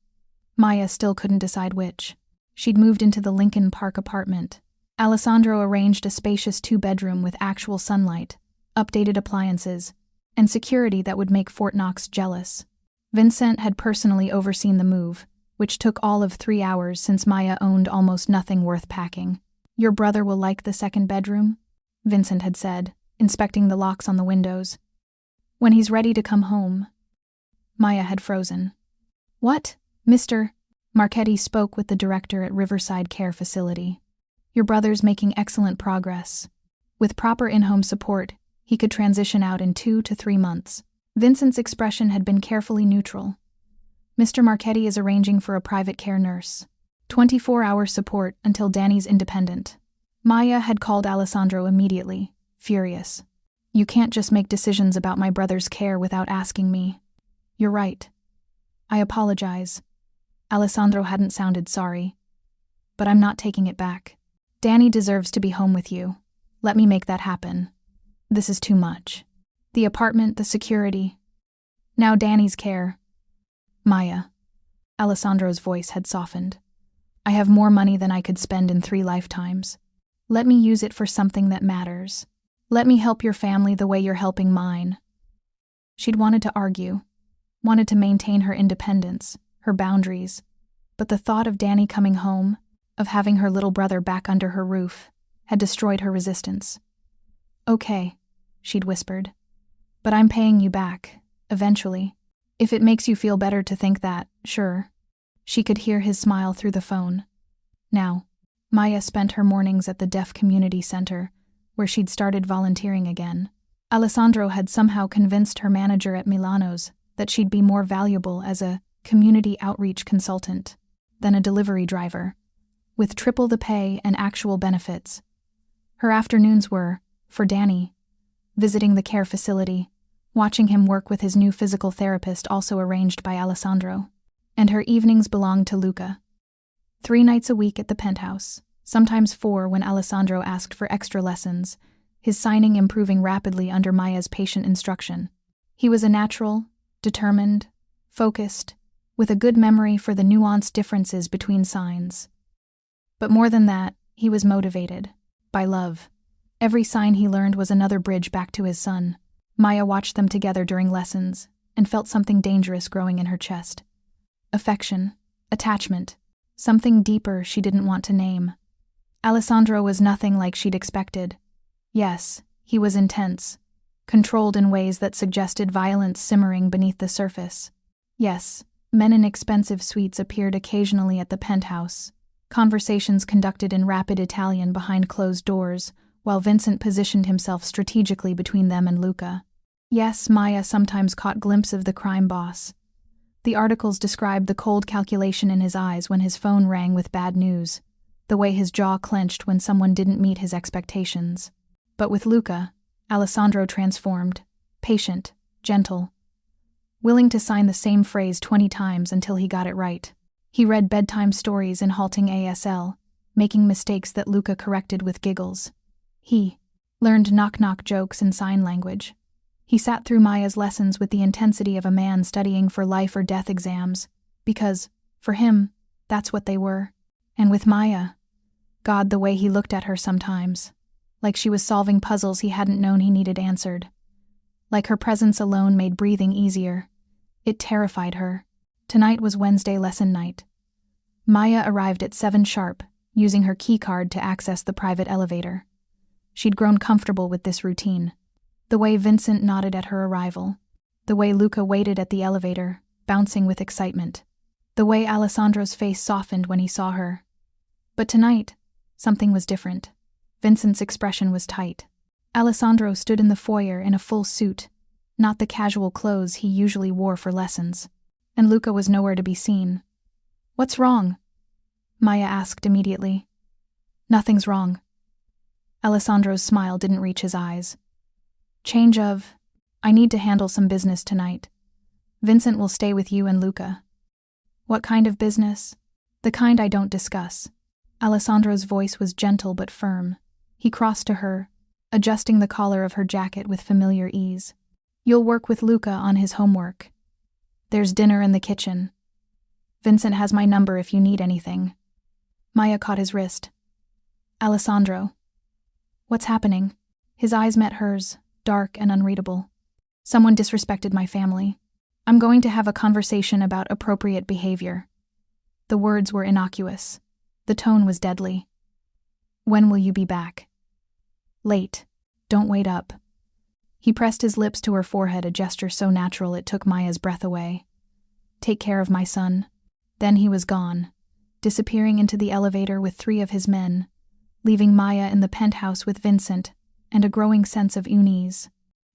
Maya still couldn't decide which. She'd moved into the Lincoln Park apartment, Alessandro arranged a spacious 2-bedroom with actual sunlight, updated appliances, and security that would make Fort Knox jealous. Vincent had personally overseen the move, which took all of 3 hours since Maya owned almost nothing worth packing. "Your brother will like the 2nd bedroom," Vincent had said, inspecting the locks on the windows. "When he's ready to come home." Maya had frozen. "What, Mr. Marchetti?" spoke with the director at Riverside Care Facility. "Your brother's making excellent progress. With proper in-home support, he could transition out in 2 to 3 months. Vincent's expression had been carefully neutral. "Mr. Marchetti is arranging for a private care nurse. 24-hour support until Danny's independent." Maya had called Alessandro immediately, furious. "You can't just make decisions about my brother's care without asking me." "You're right. I apologize." Alessandro hadn't sounded sorry. "But I'm not taking it back. Danny deserves to be home with you. Let me make that happen. This is too much. The apartment, the security. Now Danny's care." "Maya." Alessandro's voice had softened. "I have more money than I could spend in 3 lifetimes. Let me use it for something that matters. Let me help your family the way you're helping mine." She'd wanted to argue, wanted to maintain her independence, her boundaries, but the thought of Danny coming home, of having her little brother back under her roof, had destroyed her resistance. "Okay," she'd whispered, "but I'm paying you back, eventually. If it makes you feel better to think that, sure." She could hear his smile through the phone. Now, Maya spent her mornings at the Deaf Community Center, where she'd started volunteering again. Alessandro had somehow convinced her manager at Milano's that she'd be more valuable as a community outreach consultant than a delivery driver, with triple the pay and actual benefits. Her afternoons were, for Danny, visiting the care facility, watching him work with his new physical therapist also arranged by Alessandro, and her evenings belonged to Luca. 3 nights a week at the Penthouse, sometimes 4 when Alessandro asked for extra lessons, his signing improving rapidly under Maya's patient instruction. He was a natural, determined, focused, with a good memory for the nuanced differences between signs. But more than that, he was motivated by love. Every sign he learned was another bridge back to his son. Maya watched them together during lessons and felt something dangerous growing in her chest. Affection, attachment, something deeper she didn't want to name. Alessandro was nothing like she'd expected. Yes, he was intense, controlled in ways that suggested violence simmering beneath the surface. Yes, men in expensive suites appeared occasionally at the Penthouse, conversations conducted in rapid Italian behind closed doors, while Vincent positioned himself strategically between them and Luca. Yes, Maya sometimes caught glimpses of the crime boss. The articles described the cold calculation in his eyes when his phone rang with bad news, the way his jaw clenched when someone didn't meet his expectations. But with Luca, Alessandro transformed, patient, gentle, willing to sign the same phrase 20 times until he got it right. He read bedtime stories in halting ASL, making mistakes that Luca corrected with giggles. He learned knock-knock jokes in sign language. He sat through Maya's lessons with the intensity of a man studying for life or death exams, because, for him, that's what they were. And with Maya, God, the way he looked at her sometimes, like she was solving puzzles he hadn't known he needed answered. Like her presence alone made breathing easier. It terrified her. Tonight was Wednesday lesson night. Maya arrived at 7 sharp, using her keycard to access the private elevator. She'd grown comfortable with this routine. The way Vincent nodded at her arrival. The way Luca waited at the elevator, bouncing with excitement. The way Alessandro's face softened when he saw her. But tonight, something was different. Vincent's expression was tight. Alessandro stood in the foyer in a full suit, not the casual clothes he usually wore for lessons. And Luca was nowhere to be seen. "What's wrong?" Maya asked immediately. "Nothing's wrong." Alessandro's smile didn't reach his eyes. I need to handle some business tonight. Vincent will stay with you and Luca." "What kind of business?" "The kind I don't discuss." Alessandro's voice was gentle but firm. He crossed to her, adjusting the collar of her jacket with familiar ease. "You'll work with Luca on his homework. There's dinner in the kitchen. Vincent has my number if you need anything." Maya caught his wrist. Alessandro. What's happening? His eyes met hers, dark and unreadable. Someone disrespected my family. I'm going to have a conversation about appropriate behavior. The words were innocuous. The tone was deadly. When will you be back? Late. Don't wait up. He pressed his lips to her forehead, a gesture so natural it took Maya's breath away. Take care of my son. Then he was gone, disappearing into the elevator with 3 of his men, leaving Maya in the penthouse with Vincent and a growing sense of unease.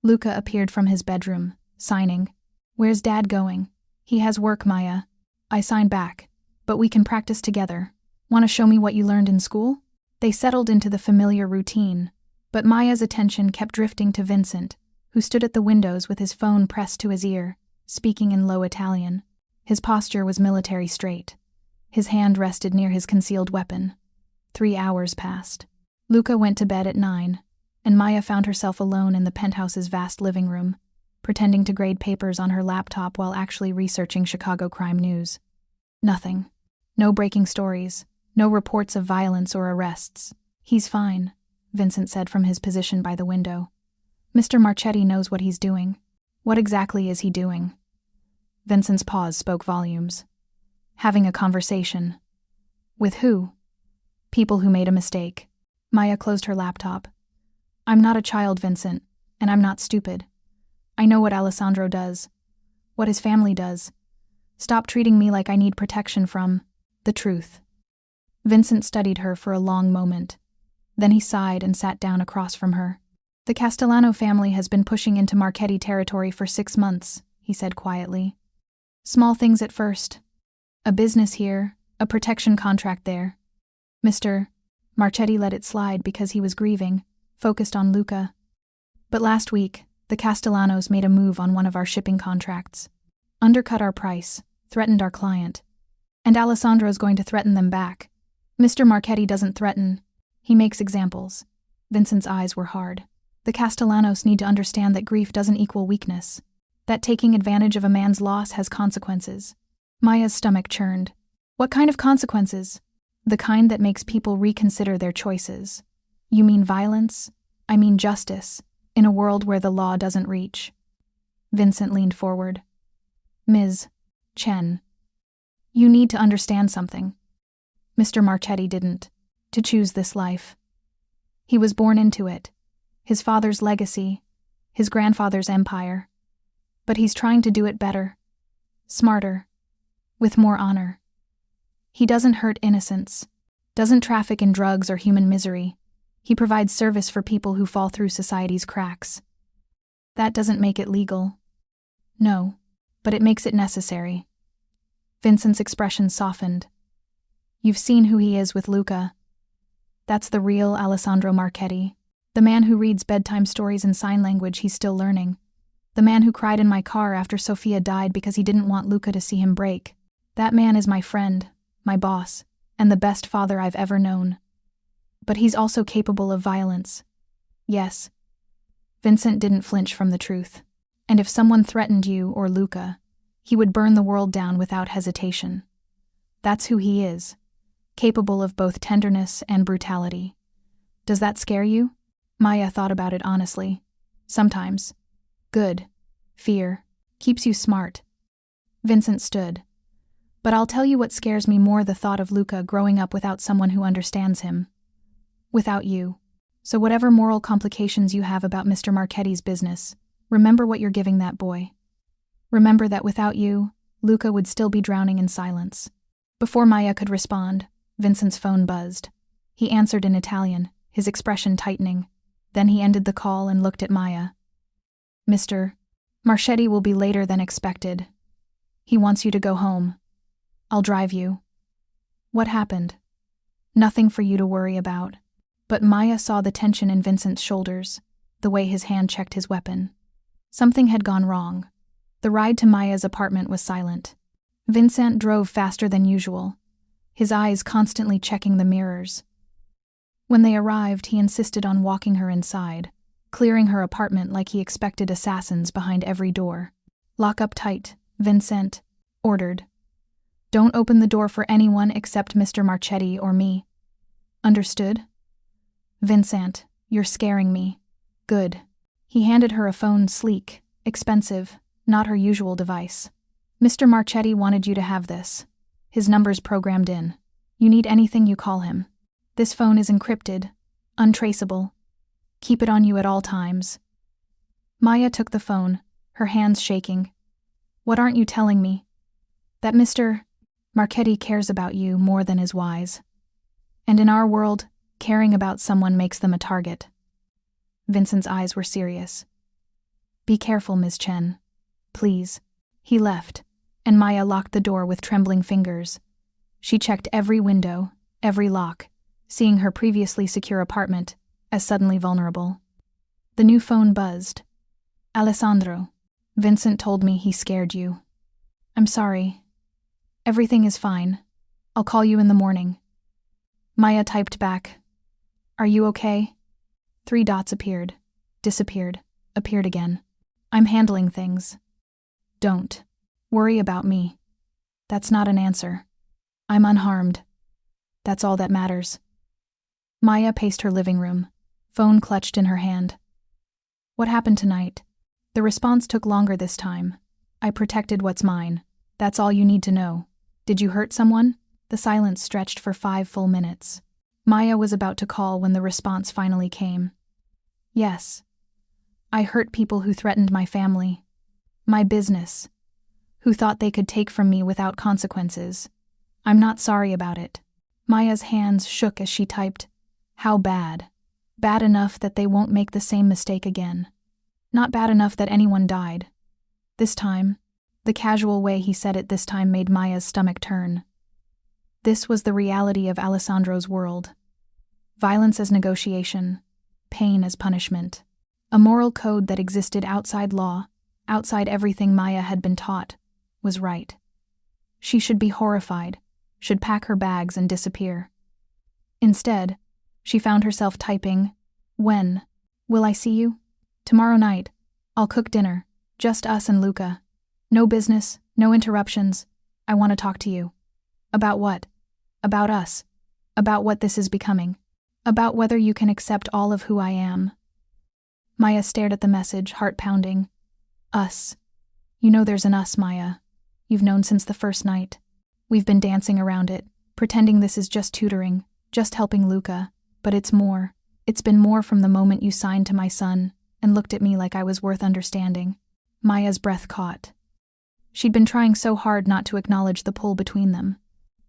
Luca appeared from his bedroom, signing. Where's Dad going? He has work, Maya. I signed back. But we can practice together. Want to show me what you learned in school? They settled into the familiar routine, but Maya's attention kept drifting to Vincent, who stood at the windows with his phone pressed to his ear, speaking in low Italian. His posture was military straight. His hand rested near his concealed weapon. 3 hours passed. Luca went to bed at 9, and Maya found herself alone in the penthouse's vast living room, pretending to grade papers on her laptop while actually researching Chicago crime news. Nothing. No breaking stories. No reports of violence or arrests. He's fine, Vincent said from his position by the window. Mr. Marchetti knows what he's doing. What exactly is he doing? Vincent's pause spoke volumes. Having a conversation. With who? People who made a mistake. Maya closed her laptop. I'm not a child, Vincent, and I'm not stupid. I know what Alessandro does. What his family does. Stop treating me like I need protection from the truth. Vincent studied her for a long moment. Then he sighed and sat down across from her. The Castellano family has been pushing into Marchetti territory for 6 months, he said quietly. Small things at first. A business here, a protection contract there. Mr. Marchetti let it slide because he was grieving, focused on Luca. But last week, the Castellanos made a move on one of our shipping contracts. Undercut our price, threatened our client. And Alessandro's going to threaten them back. Mr. Marchetti doesn't threaten. He makes examples. Vincent's eyes were hard. The Castellanos need to understand that grief doesn't equal weakness. That taking advantage of a man's loss has consequences. Maya's stomach churned. What kind of consequences? The kind that makes people reconsider their choices. You mean violence? I mean justice, in a world where the law doesn't reach. Vincent leaned forward. Ms. Chen. You need to understand something. Mr. Marchetti didn't. To choose this life. He was born into it. His father's legacy. His grandfather's empire. But he's trying to do it better. Smarter. With more honor. He doesn't hurt innocents. Doesn't traffic in drugs or human misery. He provides service for people who fall through society's cracks. That doesn't make it legal. No, but it makes it necessary. Vincent's expression softened. You've seen who he is with Luca. That's the real Alessandro Marchetti. The man who reads bedtime stories in sign language he's still learning. The man who cried in my car after Sofia died because he didn't want Luca to see him break. That man is my friend, my boss, and the best father I've ever known. But he's also capable of violence. Yes. Vincent didn't flinch from the truth. And if someone threatened you or Luca, he would burn the world down without hesitation. That's who he is. Capable of both tenderness and brutality. Does that scare you? Maya thought about it honestly. Sometimes. Good. Fear. Keeps you smart. Vincent stood. But I'll tell you what scares me more, the thought of Luca growing up without someone who understands him. Without you. So whatever moral complications you have about Mr. Marchetti's business, remember what you're giving that boy. Remember that without you, Luca would still be drowning in silence. Before Maya could respond, Vincent's phone buzzed. He answered in Italian, his expression tightening. Then he ended the call and looked at Maya. Mr. Marchetti will be later than expected. He wants you to go home. I'll drive you. What happened? Nothing for you to worry about. But Maya saw the tension in Vincent's shoulders, the way his hand checked his weapon. Something had gone wrong. The ride to Maya's apartment was silent. Vincent drove faster than usual, his eyes constantly checking the mirrors. When they arrived, he insisted on walking her inside, clearing her apartment like he expected assassins behind every door. Lock up tight, Vincent ordered. Don't open the door for anyone except Mr. Marchetti or me. Understood? Vincent, you're scaring me. Good. He handed her a phone, sleek, expensive, not her usual device. Mr. Marchetti wanted you to have this. His number's programmed in. You need anything, you call him. This phone is encrypted, untraceable. Keep it on you at all times. Maya took the phone, her hands shaking. What aren't you telling me? That Mr. Marchetti cares about you more than is wise. And in our world, caring about someone makes them a target. Vincent's eyes were serious. Be careful, Ms. Chen. Please. He left, and Maya locked the door with trembling fingers. She checked every window, every lock, seeing her previously secure apartment as suddenly vulnerable. The new phone buzzed. Alessandro, Vincent told me he scared you. I'm sorry. Everything is fine. I'll call you in the morning. Maya typed back. Are you okay? 3 dots appeared, disappeared, appeared again. I'm handling things. Don't worry about me. That's not an answer. I'm unharmed. That's all that matters. Maya paced her living room, phone clutched in her hand. What happened tonight? The response took longer this time. I protected what's mine. That's all you need to know. Did you hurt someone? The silence stretched for 5 full minutes. Maya was about to call when the response finally came. Yes. I hurt people who threatened my family, my business, who thought they could take from me without consequences. I'm not sorry about it. Maya's hands shook as she typed, how bad? Bad enough that they won't make the same mistake again. Not bad enough that anyone died. This time, the casual way he said it this time made Maya's stomach turn. This was the reality of Alessandro's world. Violence as negotiation, pain as punishment. A moral code that existed outside law, outside everything Maya had been taught, was right. She should be horrified, should pack her bags and disappear. Instead, she found herself typing, when? Will I see you? Tomorrow night. I'll cook dinner. Just us and Luca. No business, no interruptions. I want to talk to you. About what? About us. About what this is becoming. About whether you can accept all of who I am. Maya stared at the message, heart pounding. Us. You know there's an us, Maya. You've known since the first night. We've been dancing around it, pretending this is just tutoring, just helping Luca. But it's more. It's been more from the moment you signed to my son and looked at me like I was worth understanding. Maya's breath caught. She'd been trying so hard not to acknowledge the pull between them.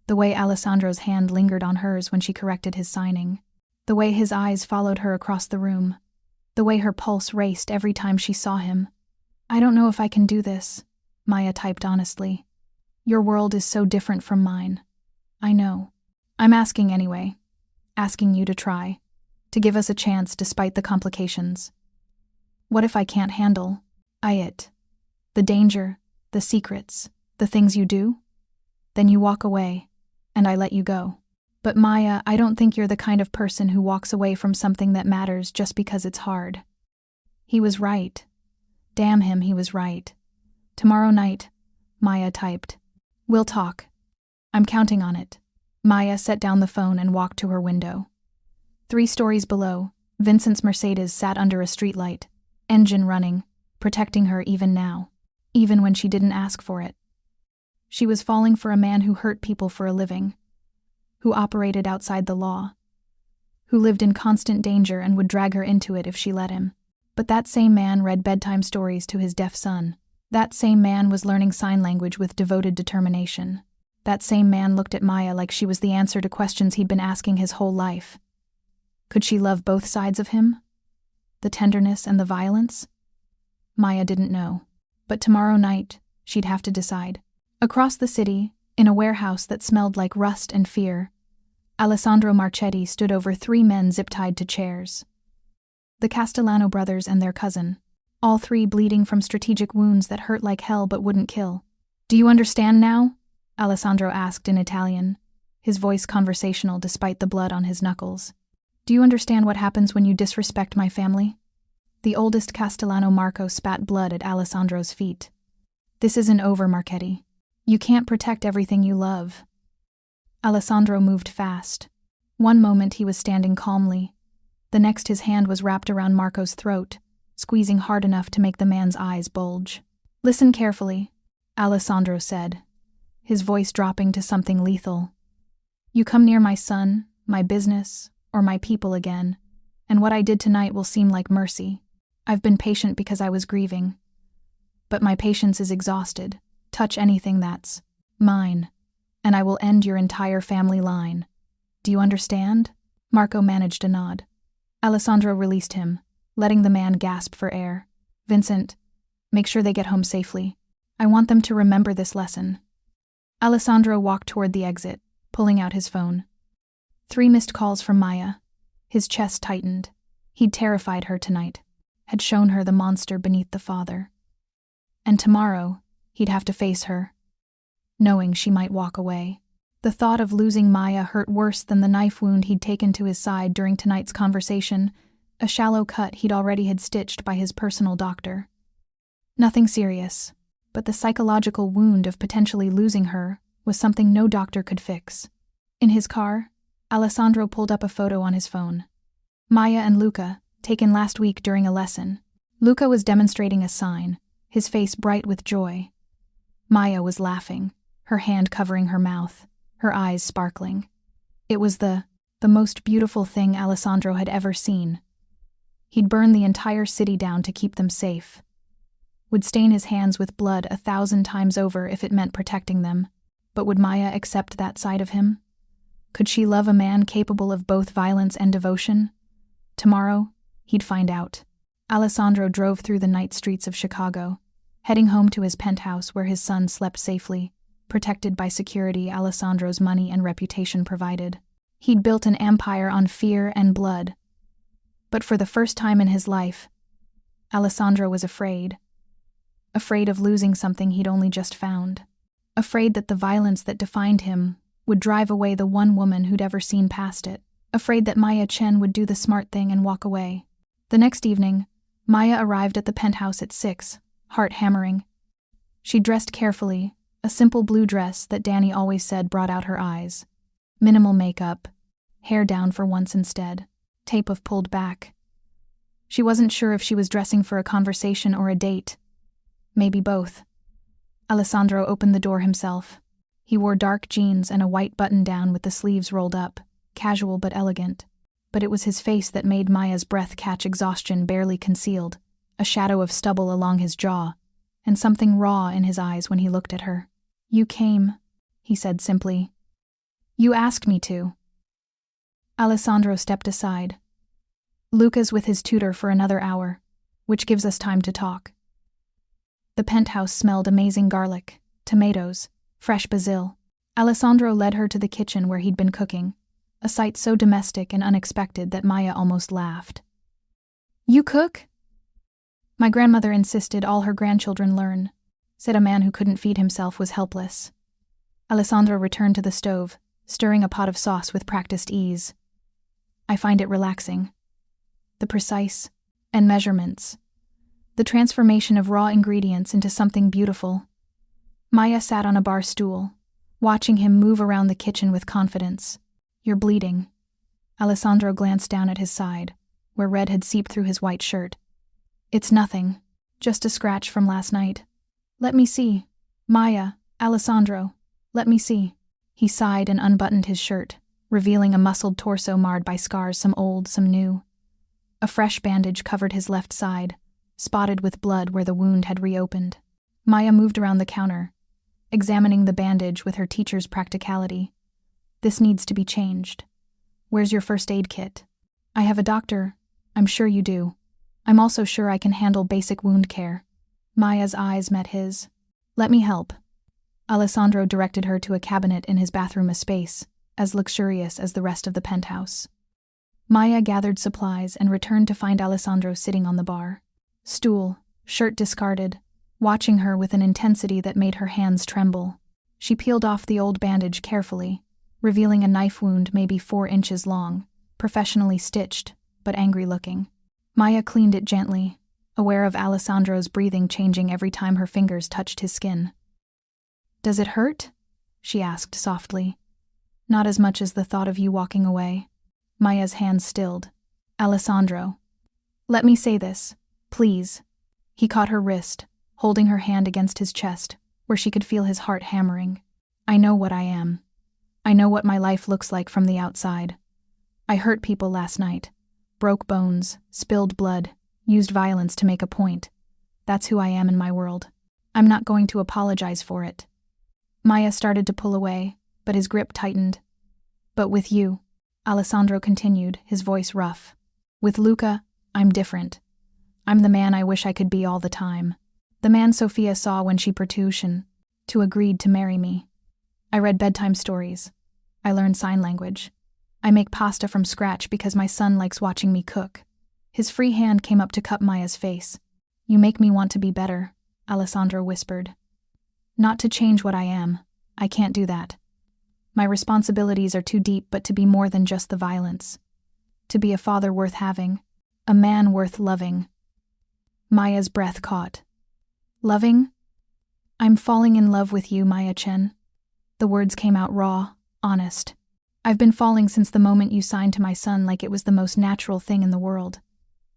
The way Alessandro's hand lingered on hers when she corrected his signing. The way his eyes followed her across the room. The way her pulse raced every time she saw him. I don't know if I can do this, Maya typed honestly. Your world is so different from mine. I know. I'm asking anyway. Asking you to try. To give us a chance despite the complications. What if I can't handle it? The danger, the secrets, the things you do? Then you walk away, and I let you go. But Maya, I don't think you're the kind of person who walks away from something that matters just because it's hard. He was right. Damn him, he was right. Tomorrow night, Maya typed. We'll talk. I'm counting on it. Maya set down the phone and walked to her window. 3 stories below, Vincent's Mercedes sat under a streetlight, engine running, protecting her even now, even when she didn't ask for it. She was falling for a man who hurt people for a living, who operated outside the law, who lived in constant danger and would drag her into it if she let him. But that same man read bedtime stories to his deaf son. That same man was learning sign language with devoted determination. That same man looked at Maya like she was the answer to questions he'd been asking his whole life. Could she love both sides of him? The tenderness and the violence? Maya didn't know. But tomorrow night, she'd have to decide. Across the city, in a warehouse that smelled like rust and fear, Alessandro Marchetti stood over 3 men zip-tied to chairs. The Castellano brothers and their cousin, all 3 bleeding from strategic wounds that hurt like hell but wouldn't kill. Do you understand now? Alessandro asked in Italian, his voice conversational despite the blood on his knuckles. Do you understand what happens when you disrespect my family? The oldest Castellano, Marco, spat blood at Alessandro's feet. This isn't over, Marchetti. You can't protect everything you love. Alessandro moved fast. One moment he was standing calmly. The next his hand was wrapped around Marco's throat, squeezing hard enough to make the man's eyes bulge. "Listen carefully," Alessandro said, his voice dropping to something lethal. "You come near my son, my business, or my people again, and what I did tonight will seem like mercy. I've been patient because I was grieving. But my patience is exhausted. Touch anything that's mine, and I will end your entire family line. Do you understand?" Marco managed a nod. Alessandro released him, letting the man gasp for air. "Vincent, make sure they get home safely. I want them to remember this lesson." Alessandro walked toward the exit, pulling out his phone. 3 missed calls from Maya. His chest tightened. He'd terrified her tonight, had shown her the monster beneath the father. And tomorrow, he'd have to face her, knowing she might walk away. The thought of losing Maya hurt worse than the knife wound he'd taken to his side during tonight's conversation, a shallow cut he'd already had stitched by his personal doctor. Nothing serious, but the psychological wound of potentially losing her was something no doctor could fix. In his car, Alessandro pulled up a photo on his phone. Maya and Luca, taken last week during a lesson. Luca was demonstrating a sign, his face bright with joy. Maya was laughing, her hand covering her mouth, her eyes sparkling. It was the most beautiful thing Alessandro had ever seen. He'd burn the entire city down to keep them safe. Would stain his hands with blood 1,000 times over if it meant protecting them. But would Maya accept that side of him? Could she love a man capable of both violence and devotion? Tomorrow, he'd find out. Alessandro drove through the night streets of Chicago, heading home to his penthouse where his son slept safely, protected by security Alessandro's money and reputation provided. He'd built an empire on fear and blood. But for the first time in his life, Alessandro was afraid. Afraid of losing something he'd only just found. Afraid that the violence that defined him would drive away the one woman who'd ever seen past it. Afraid that Maya Chen would do the smart thing and walk away. The next evening, Maya arrived at the penthouse at 6, heart hammering. She dressed carefully, a simple blue dress that Danny always said brought out her eyes. Minimal makeup, hair down for once instead, tape of pulled back. She wasn't sure if she was dressing for a conversation or a date. Maybe both. Alessandro opened the door himself. He wore dark jeans and a white button-down with the sleeves rolled up, casual but elegant. But it was his face that made Maya's breath catch exhaustion barely concealed, a shadow of stubble along his jaw, and something raw in his eyes when he looked at her. "You came," he said simply. "You asked me to." Alessandro stepped aside. "Luca's with his tutor for another hour, which gives us time to talk." The penthouse smelled amazing garlic, tomatoes, fresh basil. Alessandro led her to the kitchen where he'd been cooking, a sight so domestic and unexpected that Maya almost laughed. "You cook?" "My grandmother insisted all her grandchildren learn," said a man who couldn't feed himself was helpless. Alessandro returned to the stove, stirring a pot of sauce with practiced ease. "I find it relaxing. The precise and measurements. The transformation of raw ingredients into something beautiful." Maya sat on a bar stool, watching him move around the kitchen with confidence. "You're bleeding." Alessandro glanced down at his side, where red had seeped through his white shirt. "It's nothing, just a scratch from last night." "Let me see." "Maya, Alessandro, let me see." He sighed and unbuttoned his shirt, revealing a muscled torso marred by scars, some old, some new. A fresh bandage covered his left side, spotted with blood where the wound had reopened. Maya moved around the counter, examining the bandage with her teacher's practicality. "This needs to be changed. Where's your first aid kit?" "I have a doctor." "I'm sure you do. I'm also sure I can handle basic wound care." Maya's eyes met his. "Let me help." Alessandro directed her to a cabinet in his bathroom, a space as luxurious as the rest of the penthouse. Maya gathered supplies and returned to find Alessandro sitting on the bar. Stool, shirt discarded, watching her with an intensity that made her hands tremble. She peeled off the old bandage carefully, revealing a knife wound maybe 4 inches long, professionally stitched, but angry-looking. Maya cleaned it gently, aware of Alessandro's breathing changing every time her fingers touched his skin. "Does it hurt?" she asked softly. "Not as much as the thought of you walking away." Maya's hands stilled. Alessandro. Let me say this, please. He caught her wrist, holding her hand against his chest, where she could feel his heart hammering. I know what I am. I know what my life looks like from the outside. I hurt people last night. Broke bones, spilled blood, used violence to make a point. That's who I am in my world. I'm not going to apologize for it. Maya started to pull away, but his grip tightened. But with you, Alessandro continued, his voice rough. With Luca, I'm different. I'm the man I wish I could be all the time. The man Sofia saw when she Pertushan, to agreed to marry me. I read bedtime stories. I learned sign language. I make pasta from scratch because my son likes watching me cook. His free hand came up to cup Maya's face. You make me want to be better, Alessandro whispered. Not to change what I am. I can't do that. My responsibilities are too deep, but to be more than just the violence. To be a father worth having. A man worth loving. Maya's breath caught. Loving? I'm falling in love with you, Maya Chen. The words came out raw, honest. I've been falling since the moment you signed to my son like it was the most natural thing in the world.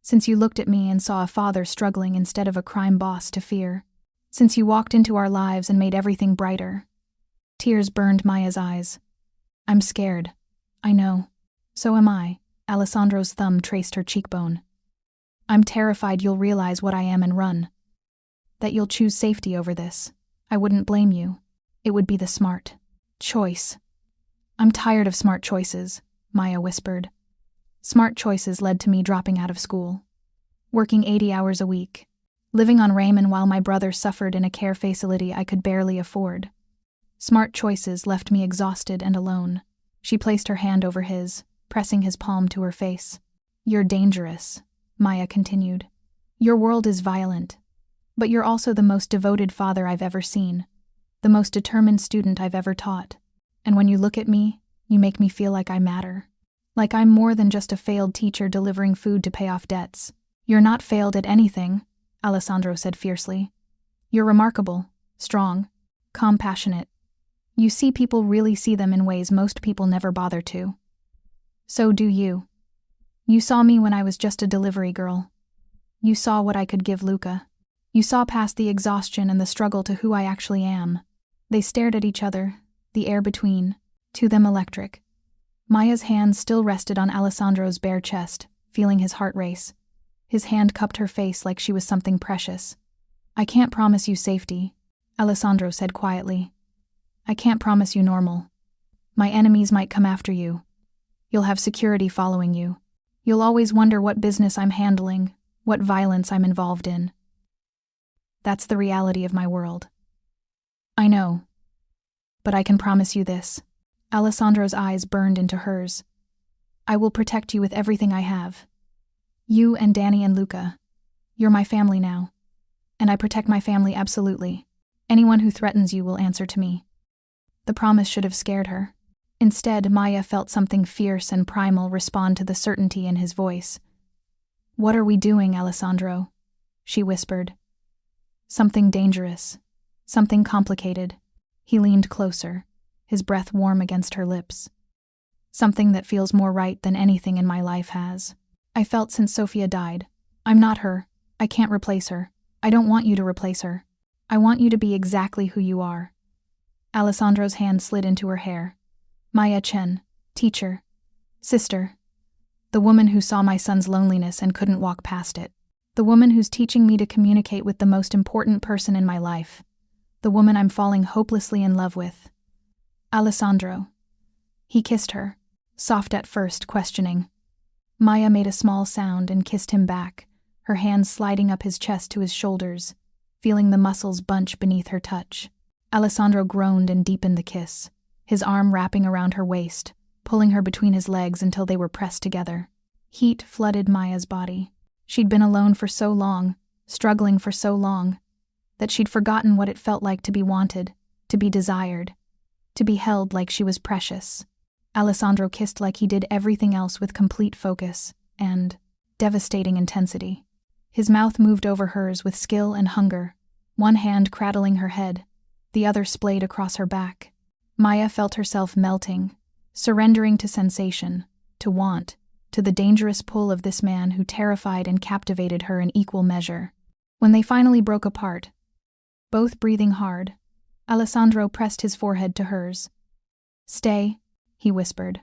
Since you looked at me and saw a father struggling instead of a crime boss to fear. Since you walked into our lives and made everything brighter. Tears burned Maya's eyes. I'm scared. I know. So am I. Alessandro's thumb traced her cheekbone. I'm terrified you'll realize what I am and run. That you'll choose safety over this. I wouldn't blame you. It would be the smart choice. I'm tired of smart choices, Maya whispered. Smart choices led to me dropping out of school. Working 80 hours a week. Living on ramen while my brother suffered in a care facility I could barely afford. Smart choices left me exhausted and alone. She placed her hand over his, pressing his palm to her face. You're dangerous, Maya continued. Your world is violent. But you're also the most devoted father I've ever seen. The most determined student I've ever taught. And when you look at me, you make me feel like I matter. Like I'm more than just a failed teacher delivering food to pay off debts. You're not failed at anything, Alessandro said fiercely. You're remarkable, strong, compassionate. You see people really see them in ways most people never bother to. So do you. You saw me when I was just a delivery girl. You saw what I could give Luca. You saw past the exhaustion and the struggle to who I actually am. They stared at each other, the air between, to them electric. Maya's hand still rested on Alessandro's bare chest, feeling his heart race. His hand cupped her face like she was something precious. I can't promise you safety, Alessandro said quietly. I can't promise you normal. My enemies might come after you. You'll have security following you. You'll always wonder what business I'm handling, what violence I'm involved in. That's the reality of my world. I know. But I can promise you this. Alessandro's eyes burned into hers. I will protect you with everything I have. You and Danny and Luca. You're my family now. And I protect my family absolutely. Anyone who threatens you will answer to me. The promise should have scared her. Instead, Maya felt something fierce and primal respond to the certainty in his voice. What are we doing, Alessandro? She whispered. Something dangerous. Something complicated. He leaned closer, his breath warm against her lips. Something that feels more right than anything in my life has. I felt since Sofia died. I'm not her. I can't replace her. I don't want you to replace her. I want you to be exactly who you are. Alessandro's hand slid into her hair. Maya Chen, teacher, sister. The woman who saw my son's loneliness and couldn't walk past it. The woman who's teaching me to communicate with the most important person in my life. The woman I'm falling hopelessly in love with. Alessandro. He kissed her, soft at first, questioning. Maya made a small sound and kissed him back, her hands sliding up his chest to his shoulders, feeling the muscles bunch beneath her touch. Alessandro groaned and deepened the kiss, his arm wrapping around her waist, pulling her between his legs until they were pressed together. Heat flooded Maya's body. She'd been alone for so long, struggling for so long, that she'd forgotten what it felt like to be wanted, to be desired, to be held like she was precious. Alessandro kissed like he did everything else with complete focus and devastating intensity. His mouth moved over hers with skill and hunger, one hand cradling her head, the other splayed across her back. Maya felt herself melting, surrendering to sensation, to want, to the dangerous pull of this man who terrified and captivated her in equal measure. When they finally broke apart, both breathing hard, Alessandro pressed his forehead to hers. "Stay," he whispered.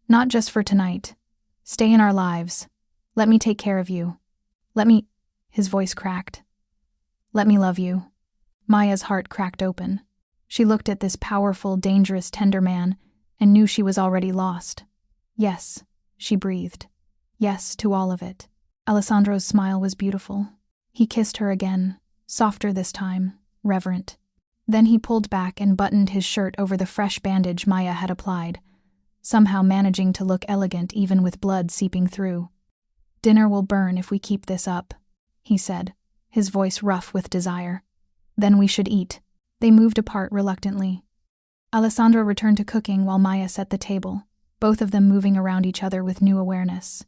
"Not just for tonight. Stay in our lives. Let me take care of you. Let me—" his voice cracked. "Let me love you." Maya's heart cracked open. She looked at this powerful, dangerous, tender man and knew she was already lost. "Yes," she breathed. "Yes, to all of it." Alessandro's smile was beautiful. He kissed her again, softer this time, reverent. Then he pulled back and buttoned his shirt over the fresh bandage Maya had applied, somehow managing to look elegant even with blood seeping through. "Dinner will burn if we keep this up," he said, his voice rough with desire. "Then we should eat." They moved apart reluctantly. Alessandro returned to cooking while Maya set the table, both of them moving around each other with new awareness.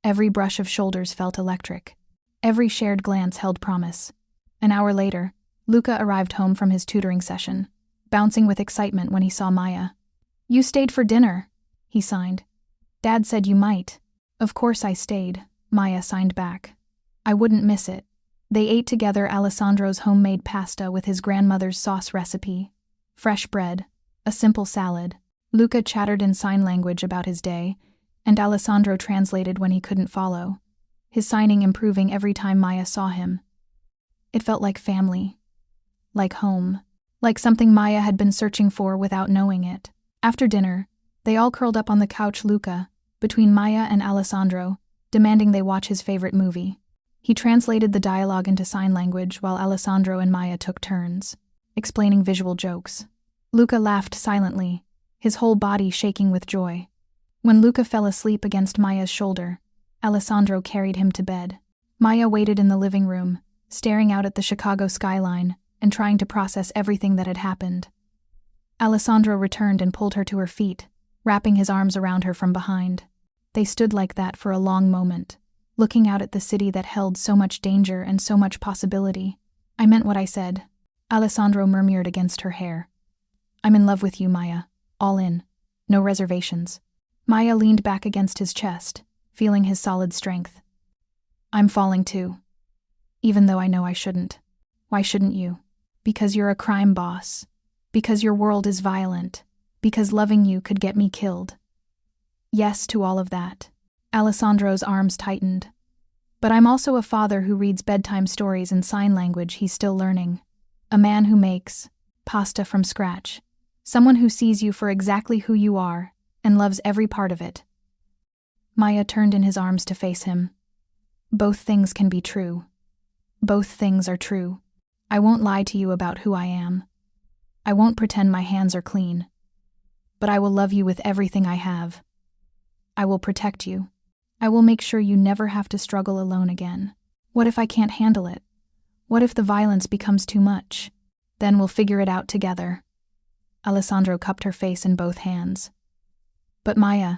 Every brush of shoulders felt electric. Every shared glance held promise. An hour later, Luca arrived home from his tutoring session, bouncing with excitement when he saw Maya. "You stayed for dinner," he signed. "Dad said you might." "Of course I stayed," Maya signed back. "I wouldn't miss it." They ate together Alessandro's homemade pasta with his grandmother's sauce recipe, fresh bread, a simple salad. Luca chattered in sign language about his day, and Alessandro translated when he couldn't follow, his signing improving every time Maya saw him. It felt like family, like home, like something Maya had been searching for without knowing it. After dinner, they all curled up on the couch Luca, between Maya and Alessandro, demanding they watch his favorite movie. He translated the dialogue into sign language while Alessandro and Maya took turns, explaining visual jokes. Luca laughed silently, his whole body shaking with joy. When Luca fell asleep against Maya's shoulder, Alessandro carried him to bed. Maya waited in the living room, staring out at the Chicago skyline and trying to process everything that had happened. Alessandro returned and pulled her to her feet, wrapping his arms around her from behind. They stood like that for a long moment, looking out at the city that held so much danger and so much possibility. "I meant what I said," Alessandro murmured against her hair. "I'm in love with you, Maya. All in. No reservations." Maya leaned back against his chest, feeling his solid strength. "I'm falling too. Even though I know I shouldn't." "Why shouldn't you?" "Because you're a crime boss. Because your world is violent. Because loving you could get me killed." "Yes to all of that." Alessandro's arms tightened. "But I'm also a father who reads bedtime stories in sign language he's still learning. A man who makes pasta from scratch. Someone who sees you for exactly who you are and loves every part of it." Maya turned in his arms to face him. "Both things can be true. Both things are true. I won't lie to you about who I am. I won't pretend my hands are clean. But I will love you with everything I have. I will protect you. I will make sure you never have to struggle alone again. What if I can't handle it? What if the violence becomes too much? Then we'll figure it out together." Alessandro cupped her face in both hands. "But Maya,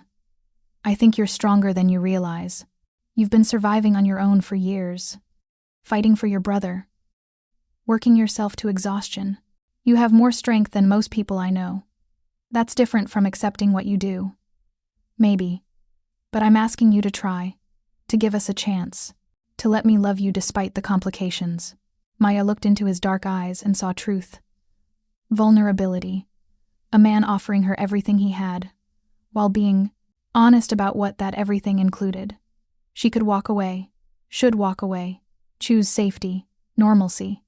I think you're stronger than you realize. You've been surviving on your own for years, fighting for your brother, working yourself to exhaustion. You have more strength than most people I know. That's different from accepting what you do. Maybe. But I'm asking you to try, to give us a chance, to let me love you despite the complications." Maya looked into his dark eyes and saw truth. Vulnerability. A man offering her everything he had, while being honest about what that everything included. She could walk away, should walk away, choose safety, normalcy,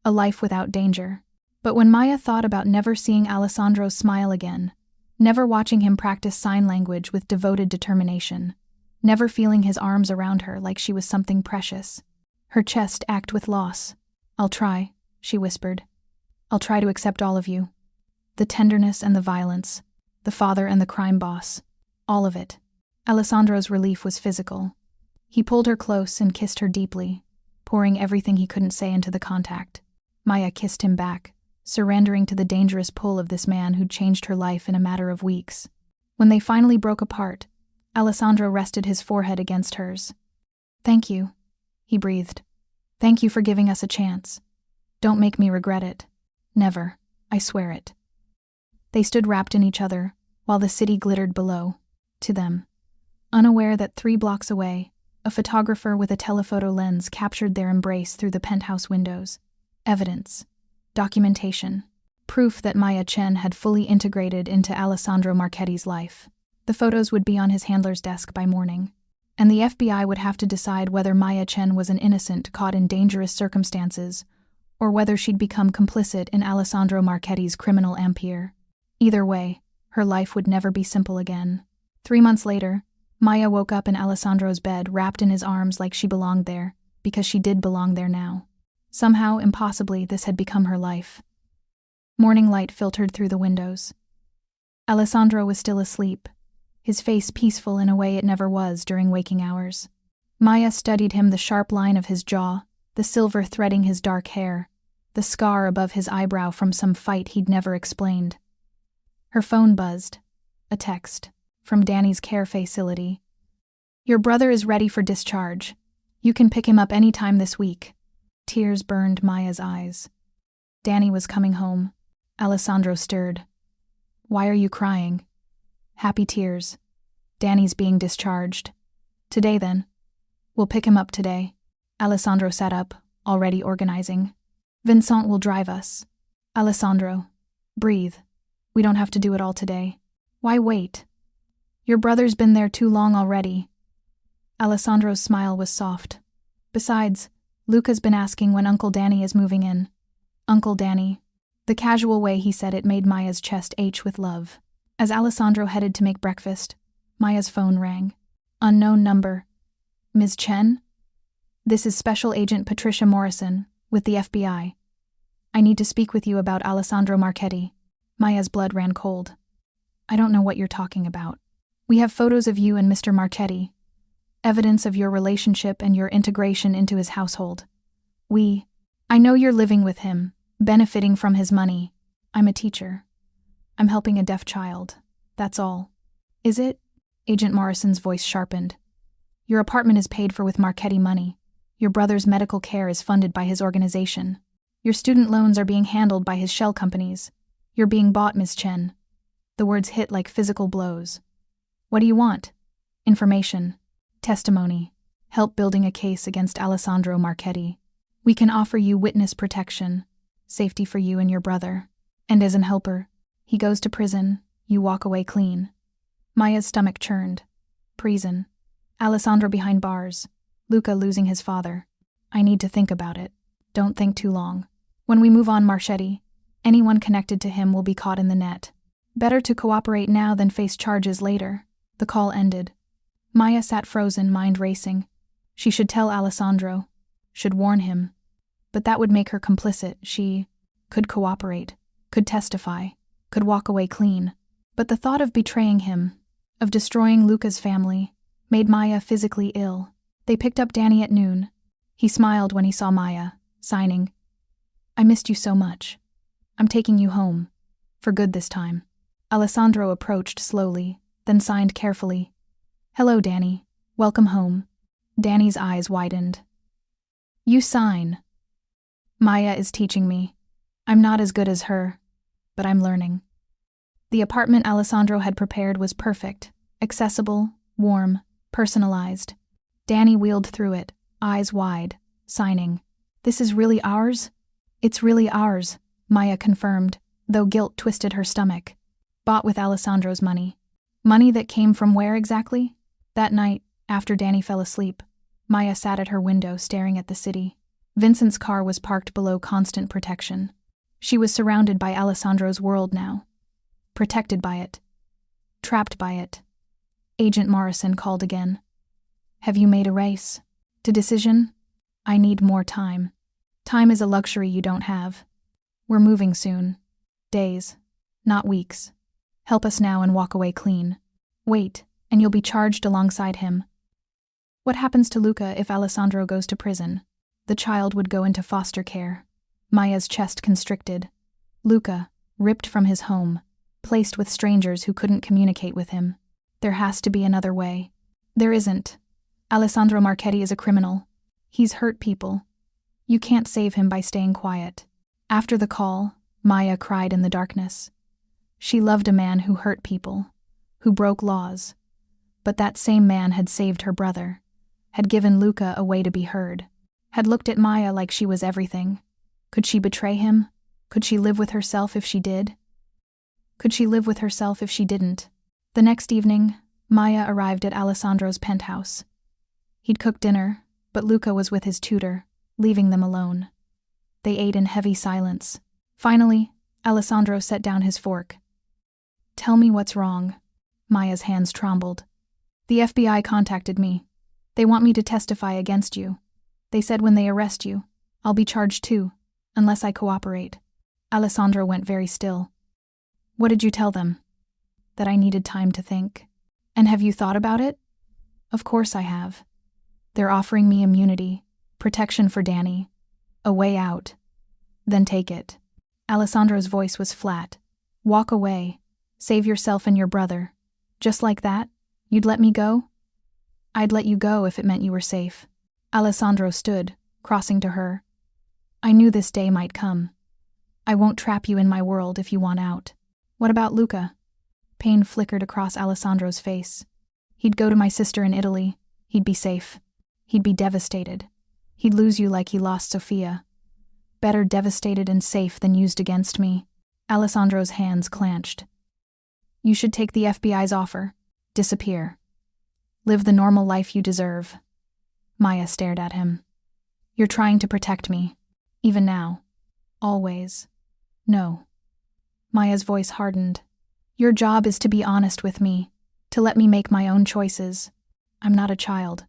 a life without danger. But when Maya thought about never seeing Alessandro smile again, never watching him practice sign language with devoted determination, never feeling his arms around her like she was something precious, her chest ached with loss. "I'll try," she whispered. "I'll try to accept all of you. The tenderness and the violence, the father and the crime boss, all of it." Alessandro's relief was physical. He pulled her close and kissed her deeply, pouring everything he couldn't say into the contact. Maya kissed him back, surrendering to the dangerous pull of this man who'd changed her life in a matter of weeks. When they finally broke apart, Alessandro rested his forehead against hers. "Thank you," he breathed. "Thank you for giving us a chance. Don't make me regret it. Never, I swear it." They stood wrapped in each other, while the city glittered below. To them, unaware that 3 blocks away, a photographer with a telephoto lens captured their embrace through the penthouse windows. Evidence. Documentation. Proof that Maya Chen had fully integrated into Alessandro Marchetti's life. The photos would be on his handler's desk by morning, and the FBI would have to decide whether Maya Chen was an innocent caught in dangerous circumstances or whether she'd become complicit in Alessandro Marchetti's criminal empire. Either way, her life would never be simple again. 3 months later, Maya woke up in Alessandro's bed, wrapped in his arms like she belonged there, because she did belong there now. Somehow, impossibly, this had become her life. Morning light filtered through the windows. Alessandro was still asleep, his face peaceful in a way it never was during waking hours. Maya studied him, the sharp line of his jaw, the silver threading his dark hair, the scar above his eyebrow from some fight he'd never explained. Her phone buzzed. A text. From Danny's care facility. "Your brother is ready for discharge. You can pick him up any time this week." Tears burned Maya's eyes. Danny was coming home. Alessandro stirred. "Why are you crying?" Happy tears. "Danny's being discharged. Today then. We'll pick him up today." Alessandro sat up, already organizing. "Vincent will drive us." "Alessandro, breathe. We don't have to do it all today. Why wait? Your brother's been there too long already." Alessandro's smile was soft. "Besides, Luca's been asking when Uncle Danny is moving in." Uncle Danny. The casual way he said it made Maya's chest ache with love. As Alessandro headed to make breakfast, Maya's phone rang. Unknown number. "Ms. Chen? This is Special Agent Patricia Morrison, with the FBI. I need to speak with you about Alessandro Marchetti." Maya's blood ran cold. "I don't know what you're talking about. We have photos of you and Mr. Marchetti. Evidence of your relationship and your integration into his household. I know you're living with him, benefiting from his money. I'm a teacher. I'm helping a deaf child. That's all." "Is it?" Agent Morrison's voice sharpened. "Your apartment is paid for with Marchetti money. Your brother's medical care is funded by his organization. Your student loans are being handled by his shell companies. You're being bought, Ms. Chen." The words hit like physical blows. "What do you want?" "Information. Testimony. Help building a case against Alessandro Marchetti. We can offer you witness protection, safety for you and your brother. And as an helper, he goes to prison, you walk away clean." Maya's stomach churned. Prison. Alessandro behind bars. Luca losing his father. "I need to think about it." "Don't think too long. When we move on Marchetti, anyone connected to him will be caught in the net. Better to cooperate now than face charges later." The call ended. Maya sat frozen, mind racing. She should tell Alessandro. Should warn him. But that would make her complicit. She could cooperate, could testify, could walk away clean. But the thought of betraying him, of destroying Luca's family, made Maya physically ill. They picked up Danny at noon. He smiled when he saw Maya, signing. "I missed you so much. I'm taking you home. For good this time." Alessandro approached slowly, then signed carefully. "Hello, Danny. Welcome home." Danny's eyes widened. "You sign." "Maya is teaching me. I'm not as good as her, but I'm learning." The apartment Alessandro had prepared was perfect, accessible, warm, personalized. Danny wheeled through it, eyes wide, signing. "This is really ours?" "It's really ours," Maya confirmed, though guilt twisted her stomach. "Bought with Alessandro's money." Money that came from where exactly? That night, after Danny fell asleep, Maya sat at her window staring at the city. Vincent's car was parked below constant protection. She was surrounded by Alessandro's world now. Protected by it. Trapped by it. Agent Morrison called again. "Have you made a race? To decision?" "I need more time." "Time is a luxury you don't have. We're moving soon. Days, not weeks. Help us now and walk away clean. Wait, and you'll be charged alongside him." "What happens to Luca if Alessandro goes to prison?" "The child would go into foster care." Maya's chest constricted. Luca, ripped from his home, placed with strangers who couldn't communicate with him. There has to be another way. There isn't. Alessandro Marchetti is a criminal. He's hurt people. You can't save him by staying quiet. After the call, Maya cried in the darkness. She loved a man who hurt people, who broke laws, But that same man had saved her brother, had given Luca a way to be heard, had looked at Maya like she was everything. Could she betray him? Could she live with herself if she did? Could she live with herself if she didn't? The next evening, Maya arrived at Alessandro's penthouse. He'd cooked dinner, but Luca was with his tutor, leaving them alone. They ate in heavy silence. Finally, Alessandro set down his fork. "Tell me what's wrong." Maya's hands trembled. "The FBI contacted me. They want me to testify against you. They said when they arrest you, I'll be charged too, unless I cooperate." Alessandro went very still. "What did you tell them?" "That I needed time to think." "And have you thought about it?" "Of course I have. They're offering me immunity, protection for Danny, a way out." "Then take it." Alessandro's voice was flat. "Walk away. Save yourself and your brother. Just like that? You'd let me go?" "I'd let you go if it meant you were safe." Alessandro stood, crossing to her. "I knew this day might come. I won't trap you in my world if you want out." "What about Luca?" Pain flickered across Alessandro's face. "He'd go to my sister in Italy. He'd be safe. He'd be devastated. He'd lose you like he lost Sofia. Better devastated and safe than used against me." Alessandro's hands clenched. "You should take the FBI's offer. Disappear. Live the normal life you deserve." Maya stared at him. "You're trying to protect me. Even now. Always." "No." Maya's voice hardened. "Your job is to be honest with me, to let me make my own choices. I'm not a child."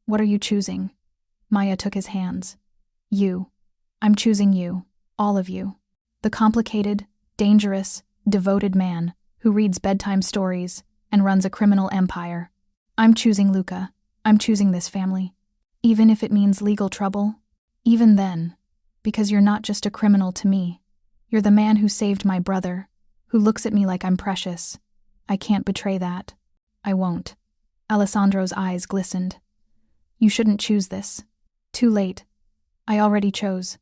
"What are you choosing?" Maya took his hands. "You. I'm choosing you. All of you. The complicated, dangerous, devoted man who reads bedtime stories and runs a criminal empire. I'm choosing Luca. I'm choosing this family. Even if it means legal trouble. Even then. Because you're not just a criminal to me. You're the man who saved my brother, who looks at me like I'm precious. I can't betray that. I won't." Alessandro's eyes glistened. "You shouldn't choose this. Too late. I already chose."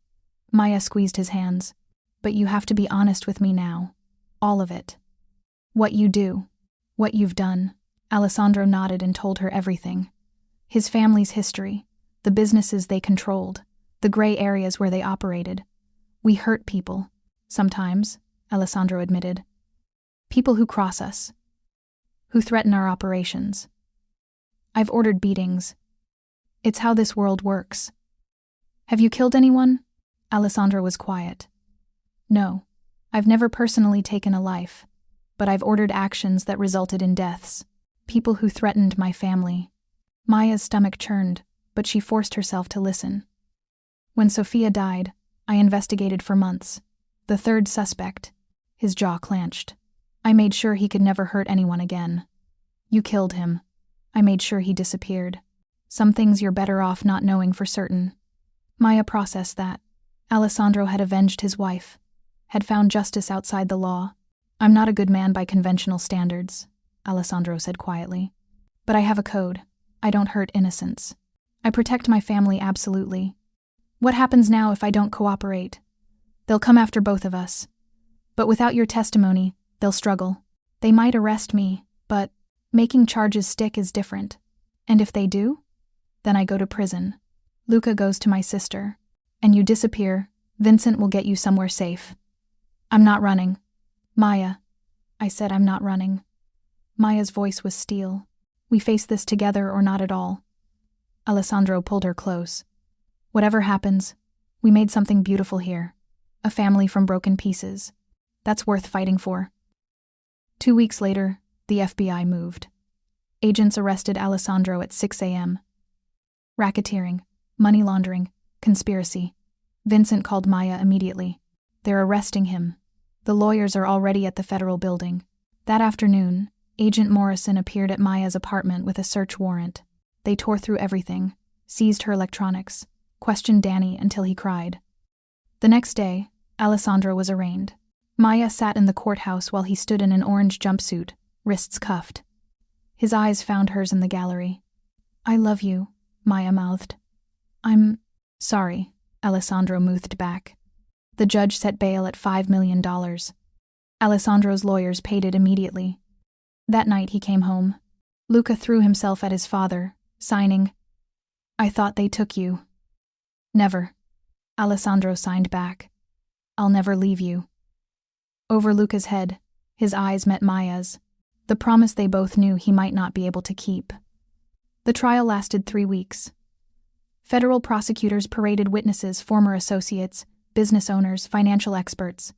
Maya squeezed his hands. "But you have to be honest with me now. All of it. What you do. What you've done." Alessandro nodded and told her everything. His family's history, the businesses they controlled, the gray areas where they operated. "We hurt people. Sometimes," Alessandro admitted. "People who cross us. Who threaten our operations. I've ordered beatings. It's how this world works." "Have you killed anyone?" Alessandro was quiet. "No. I've never personally taken a life, but I've ordered actions that resulted in deaths. People who threatened my family." Maya's stomach churned, but she forced herself to listen. "When Sofia died, I investigated for months. The third suspect." His jaw clenched. "I made sure he could never hurt anyone again. You killed him. I made sure he disappeared. Some things you're better off not knowing for certain." Maya processed that. Alessandro had avenged his wife, had found justice outside the law. "I'm not a good man by conventional standards," Alessandro said quietly. "But I have a code. I don't hurt innocents. I protect my family absolutely. What happens now if I don't cooperate? They'll come after both of us. But without your testimony, they'll struggle. They might arrest me, but making charges stick is different. And if they do, then I go to prison. Luca goes to my sister. And you disappear, Vincent will get you somewhere safe. I'm not running." "Maya," I said, "I'm not running." Maya's voice was steel. "We face this together or not at all." Alessandro pulled her close. "Whatever happens, we made something beautiful here. A family from broken pieces. That's worth fighting for." 2 weeks later, the FBI moved. Agents arrested Alessandro at 6 a.m. Racketeering, money laundering, conspiracy. Vincent called Maya immediately. "They're arresting him. The lawyers are already at the federal building." That afternoon, Agent Morrison appeared at Maya's apartment with a search warrant. They tore through everything, seized her electronics, questioned Danny until he cried. The next day, Alessandro was arraigned. Maya sat in the courthouse while he stood in an orange jumpsuit, wrists cuffed. His eyes found hers in the gallery. "I love you," Maya mouthed. "I'm sorry," Alessandro mouthed back. The judge set bail at $5 million. Alessandro's lawyers paid it immediately. That night he came home. Luca threw himself at his father, signing, "I thought they took you." "Never." Alessandro signed back. "I'll never leave you." Over Luca's head, his eyes met Maya's, the promise they both knew he might not be able to keep. The trial lasted 3 weeks. Federal prosecutors paraded witnesses, former associates, business owners, financial experts.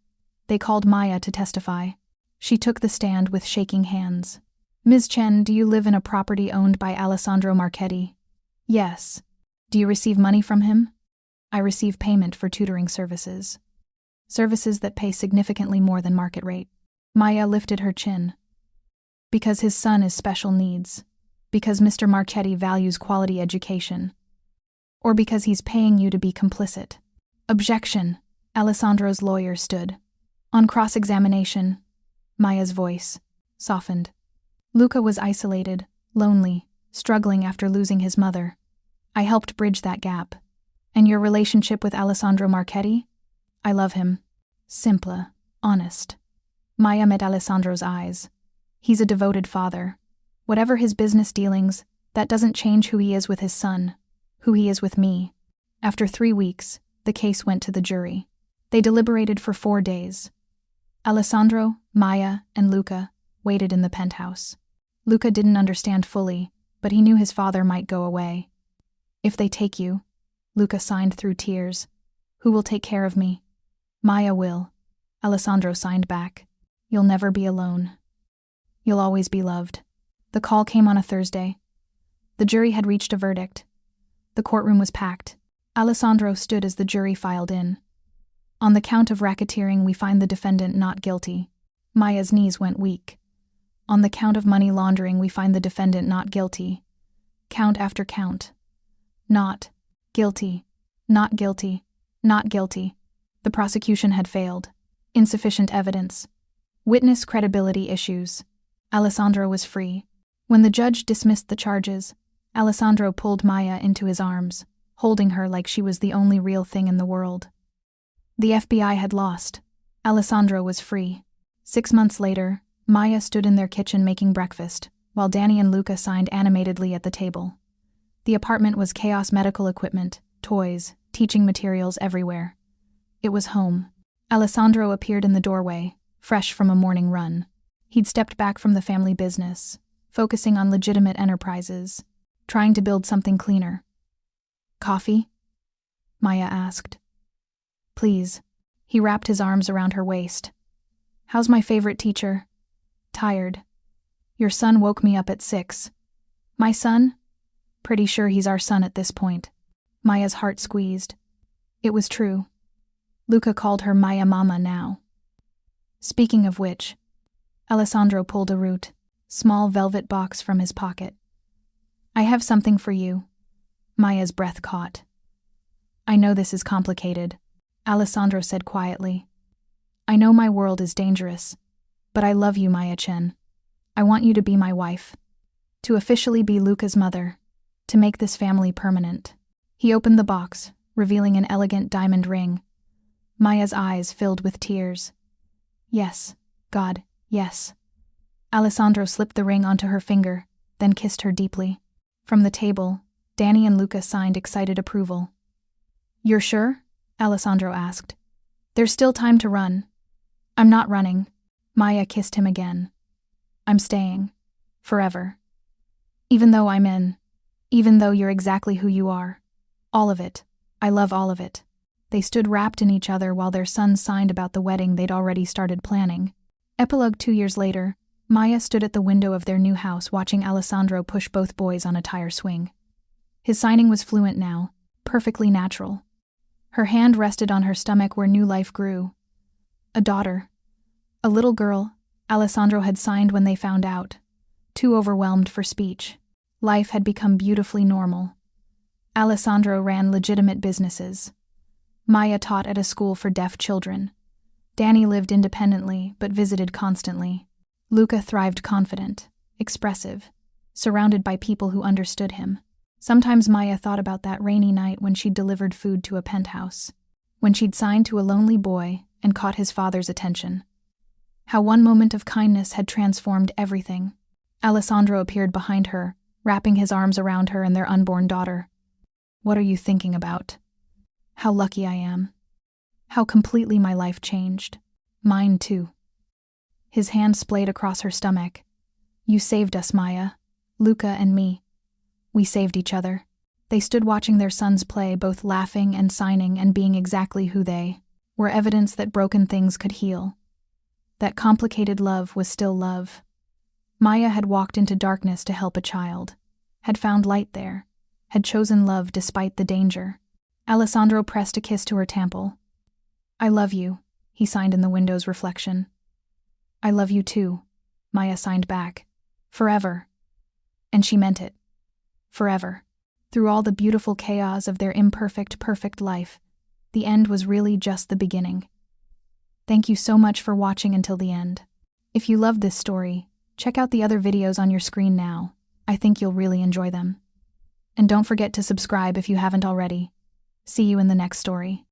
They called Maya to testify. She took the stand with shaking hands. "Ms. Chen, do you live in a property owned by Alessandro Marchetti?" "Yes." "Do you receive money from him?" "I receive payment for tutoring services. Services that pay significantly more than market rate." Maya lifted her chin. "Because his son is special needs. Because Mr. Marchetti values quality education. Or because he's paying you to be complicit." "Objection." Alessandro's lawyer stood. On cross-examination, Maya's voice softened. "Luca was isolated, lonely, struggling after losing his mother. I helped bridge that gap. And your relationship with Alessandro Marchetti? I love him. Simple, honest." Maya met Alessandro's eyes. "He's a devoted father. Whatever his business dealings, that doesn't change who he is with his son, who he is with me." After 3 weeks, the case went to the jury. They deliberated for 4 days. Alessandro, Maya, and Luca waited in the penthouse. Luca didn't understand fully, but he knew his father might go away. "If they take you," Luca signed through tears, "who will take care of me?" "Maya will." Alessandro signed back. "You'll never be alone. You'll always be loved." The call came on a Thursday. The jury had reached a verdict. The courtroom was packed. Alessandro stood as the jury filed in. "On the count of racketeering, we find the defendant not guilty." Maya's knees went weak. "On the count of money laundering, we find the defendant not guilty." Count after count. Not guilty. Not guilty. Not guilty. The prosecution had failed. Insufficient evidence. Witness credibility issues. Alessandro was free. When the judge dismissed the charges, Alessandro pulled Maya into his arms, holding her like she was the only real thing in the world. The FBI had lost. Alessandro was free. 6 months later, Maya stood in their kitchen making breakfast, while Danny and Luca signed animatedly at the table. The apartment was chaos: medical equipment, toys, teaching materials everywhere. It was home. Alessandro appeared in the doorway, fresh from a morning run. He'd stepped back from the family business, focusing on legitimate enterprises, trying to build something cleaner. "Coffee?" Maya asked. "Please." He wrapped his arms around her waist. "How's my favorite teacher?" "Tired. Your son woke me up at 6. "My son?" "Pretty sure he's our son at this point." Maya's heart squeezed. It was true. Luca called her Maya Mama now. Speaking of which, Alessandro pulled a root, small velvet box from his pocket. "I have something for you." Maya's breath caught. "I know this is complicated," Alessandro said quietly. "I know my world is dangerous, but I love you, Maya Chen. I want you to be my wife, to officially be Luca's mother, to make this family permanent." He opened the box, revealing an elegant diamond ring. Maya's eyes filled with tears. "Yes, God, yes." Alessandro slipped the ring onto her finger, then kissed her deeply. From the table, Danny and Luca signed excited approval. "You're sure?" Alessandro asked. "There's still time to run." "I'm not running." Maya kissed him again. "I'm staying. Forever. Even though I'm in. Even though you're exactly who you are. All of it. I love all of it." They stood wrapped in each other while their sons signed about the wedding they'd already started planning. Epilogue: 2 years later, Maya stood at the window of their new house watching Alessandro push both boys on a tire swing. His signing was fluent now, perfectly natural. Her hand rested on her stomach where new life grew. A daughter. A little girl, Alessandro had signed when they found out. Too overwhelmed for speech. Life had become beautifully normal. Alessandro ran legitimate businesses. Maya taught at a school for deaf children. Danny lived independently but visited constantly. Luca thrived confident, expressive, surrounded by people who understood him. Sometimes Maya thought about that rainy night when she'd delivered food to a penthouse, when she'd signed to a lonely boy and caught his father's attention. How one moment of kindness had transformed everything. Alessandro appeared behind her, wrapping his arms around her and their unborn daughter. What are you thinking about? How lucky I am. How completely my life changed. Mine too. His hand splayed across her stomach. You saved us, Maya. Luca and me. We saved each other. They stood watching their sons play, both laughing and signing and being exactly who they were, evidence that broken things could heal. That complicated love was still love. Maya had walked into darkness to help a child, had found light there, had chosen love despite the danger. Alessandro pressed a kiss to her temple. I love you, he signed in the window's reflection. I love you too, Maya signed back. Forever. And she meant it. Forever. Through all the beautiful chaos of their imperfect, perfect life, the end was really just the beginning. Thank you so much for watching until the end. If you loved this story, check out the other videos on your screen now. I think you'll really enjoy them. And don't forget to subscribe if you haven't already. See you in the next story.